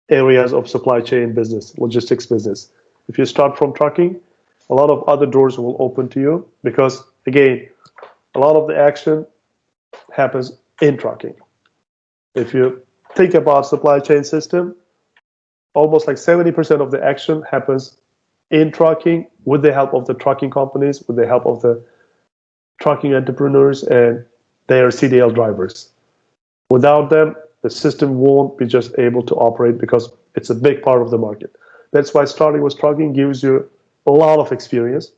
areas of supply chain business, logistics business. If you start from trucking, a lot of other doors will open to you because, again, a lot of the action happens in trucking. If you think about supply chain system, almost like 70% of the action happens in trucking with the help of the trucking companies, with the help of the trucking entrepreneurs and their CDL drivers. Without them, the system won't be just able to operate because it's a big part of the market. That's why starting with trucking gives you a lot of experience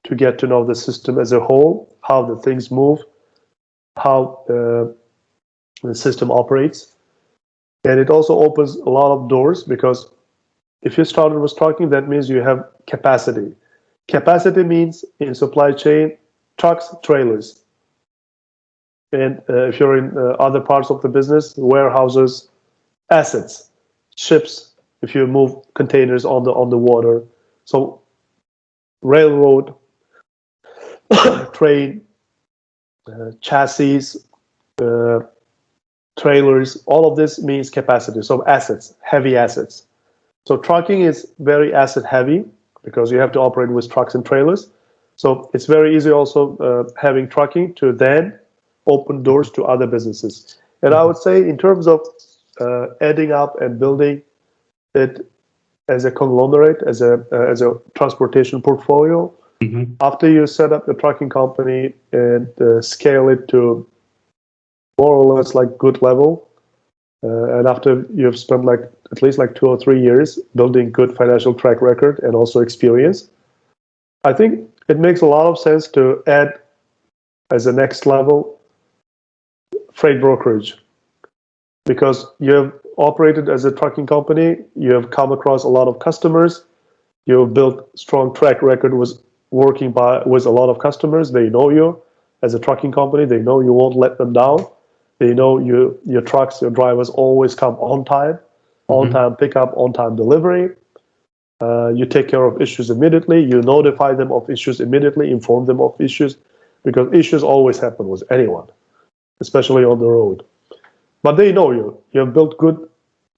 to get to know the system as a whole, how the things move, how the system operates. And it also opens a lot of doors because if you started with trucking, that means you have capacity. Capacity means in supply chain, trucks, trailers. And if you're in other parts of the business, warehouses, assets, ships, if you move containers on the water. So railroad, train, chassis, uh, trailers, all of this means capacity. So assets, heavy assets. So trucking is very asset heavy because you have to operate with trucks and trailers. So it's very easy also having trucking to then open doors to other businesses. And I would say in terms of adding up and building it as a conglomerate, as a transportation portfolio, Hmm. after you set up the trucking company and scale it to more or less like good level, and after you've spent like at least like 2 or 3 years building good financial track record and also experience, I think it makes a lot of sense to add as a next level freight brokerage because you have operated as a trucking company, you have come across a lot of customers, you have built strong track record with working with a lot of customers. They know you as a trucking company. They know you won't let them down. They know your trucks, your drivers always come on time pickup, on time delivery. You take care of issues immediately. You notify them of issues immediately, inform them of issues, because issues always happen with anyone, especially on the road. But they know you. You have built good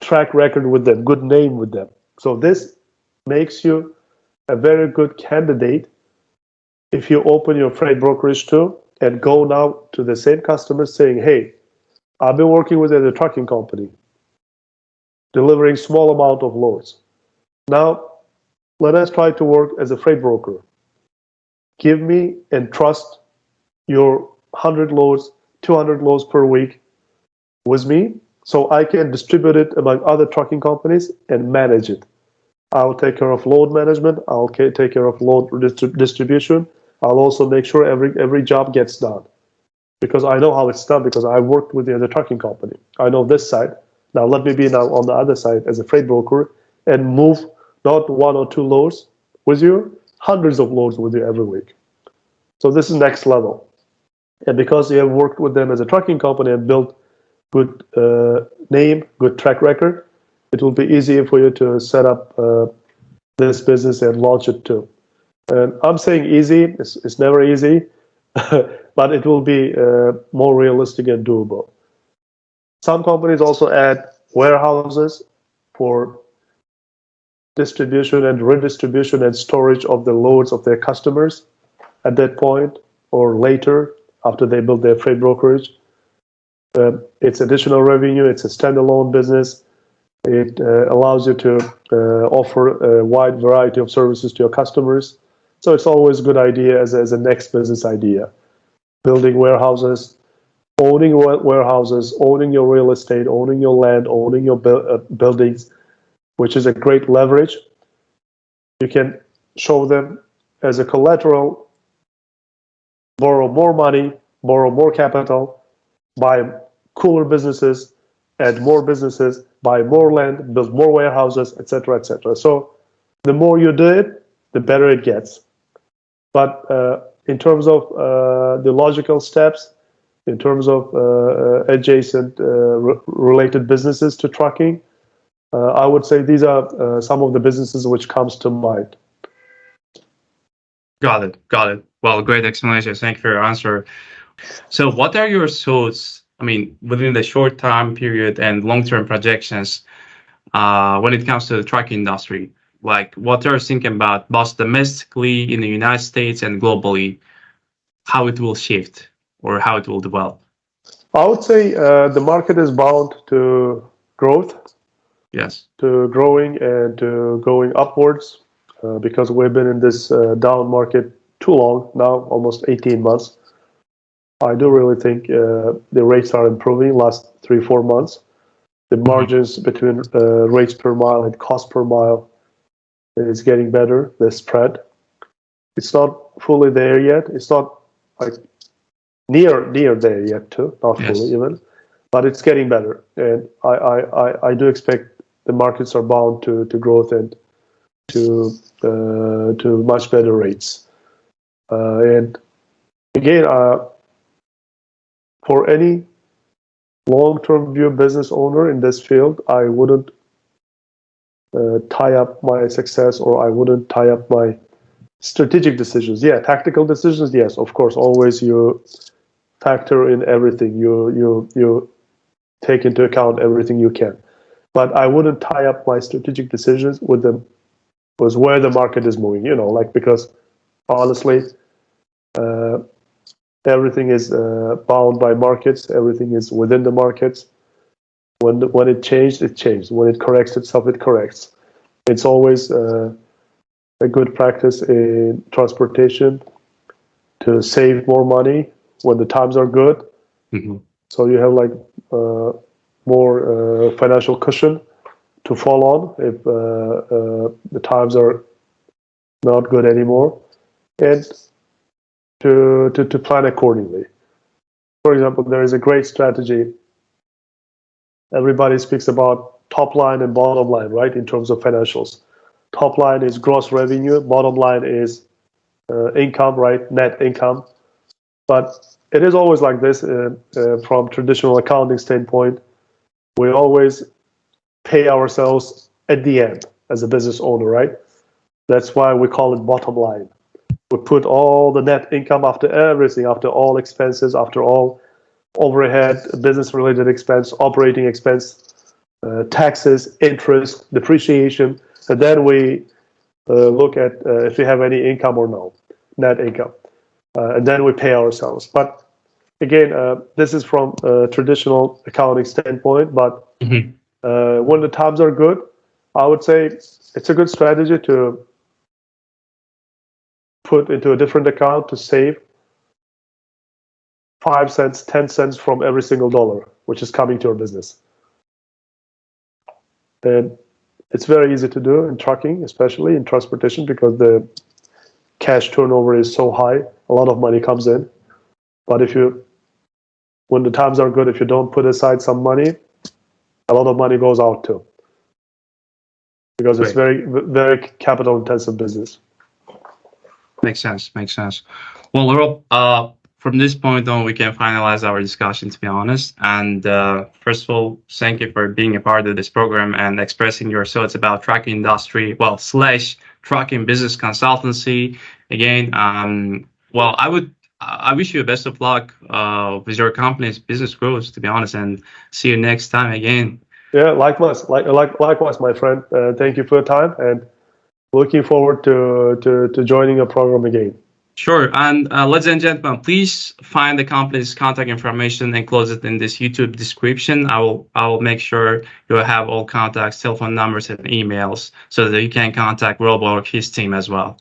track record with them, good name with them. So this makes you a very good candidate if you open your freight brokerage too and go now to the same customers saying, hey, I've been working with a trucking company, delivering small amount of loads. Now, let us try to work as a freight broker. Give me and trust your 100 loads, 200 loads per week with me so I can distribute it among other trucking companies and manage it. I'll take care of load management. I'll take care of load distribution. I'll also make sure every job gets done because I know how it's done because I worked with the other trucking company. I know this side. Now let me be now on the other side as a freight broker and move not 1 or 2 loads with you, hundreds of loads with you every week. So this is next level. And because you have worked with them as a trucking company and built good name, good track record, it will be easier for you to set up this business and launch it too. And I'm saying easy, it's never easy. but it will be more realistic and doable. Some companies also add warehouses for distribution and redistribution and storage of the loads of their customers at that point or later after they build their freight brokerage. It's additional revenue. It's a standalone business. It allows you to offer a wide variety of services to your customers. So it's always a good idea as a next business idea. Building warehouses, owning warehouses, owning your real estate, owning your land, owning your buildings, which is a great leverage. You can show them as a collateral, borrow more money, borrow more capital, buy cooler businesses, add more businesses, buy more land, build more warehouses, etc., etc. So the more you do it, the better it gets. But in terms of the logical steps, in terms of adjacent related businesses to trucking, I would say these are some of the businesses which comes to mind. Got it. Got it. Well, great explanation. Thank you for your answer. So what are your thoughts, I mean, within the short time period and long-term projections when it comes to the trucking industry? Like, what are you thinking about both domestically in the United States and globally, how it will shift or how it will develop? I would say the market is bound to growth, Yes. to growing and to going upwards because we've been in this down market too long now, almost 18 months. I do really think the rates are improving last 3-4 months. The margins between rates per mile and cost per mile is getting better, the spread. It's not fully there yet. It's not like near there yet too, not fully even, but it's getting better. And I do expect the markets are bound to growth and to much better rates. And again, for any long-term view business owner in this field, I wouldn't tie up my success, or I wouldn't tie up my strategic decisions. Yeah, tactical decisions, yes, of course, always you factor in everything. You take into account everything you can. But I wouldn't tie up my strategic decisions with where the market is moving, like, because honestly, everything is bound by markets. Everything is within the markets. When it changed, it changed. When it corrects itself, it corrects. It's always a good practice in transportation to save more money when the times are good. Mm-hmm. So you have like more financial cushion to fall on if the times are not good anymore, and to plan accordingly. For example, there is a great strategy. Everybody speaks about top line and bottom line, right, in terms of financials. Top line is gross revenue, bottom line is income, right, net income. But it is always like this from traditional accounting standpoint. We always pay ourselves at the end as a business owner, right? That's why we call it bottom line. We put all the net income after everything, after all expenses, after all overhead, business-related expense, operating expense, taxes, interest, depreciation, and then we look at if we have any income or no, net income, and then we pay ourselves. But again, this is from a traditional accounting standpoint, but when the times are good, I would say it's a good strategy to put into a different account to save 5 cents, 10 cents from every single dollar which is coming to your business. And it's very easy to do in trucking, especially in transportation, because the cash turnover is so high. A lot of money comes in. But when the times are good, if you don't put aside some money, a lot of money goes out too, because it's very, very capital intensive business. Makes sense. Makes sense. Well, Rob, from this point on, we can finalize our discussion, to be honest. And first of all, thank you for being a part of this program and expressing your thoughts about trucking industry, / trucking business consultancy. Again, well, I would I wish you best of luck with your company's business growth, to be honest, and see you next time again. Yeah, likewise, likewise, my friend. Thank you for your time, and looking forward to joining a program again. Sure. And ladies and gentlemen, please find the company's contact information and close it in this YouTube description. I will make sure you'll have all contacts, telephone numbers, and emails so that you can contact Rob or his team as well.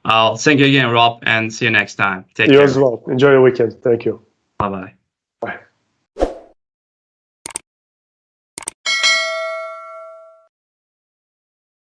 Thank you again, Rob, and see you next time. Take care. You as well. Enjoy your weekend. Thank you. Bye-bye.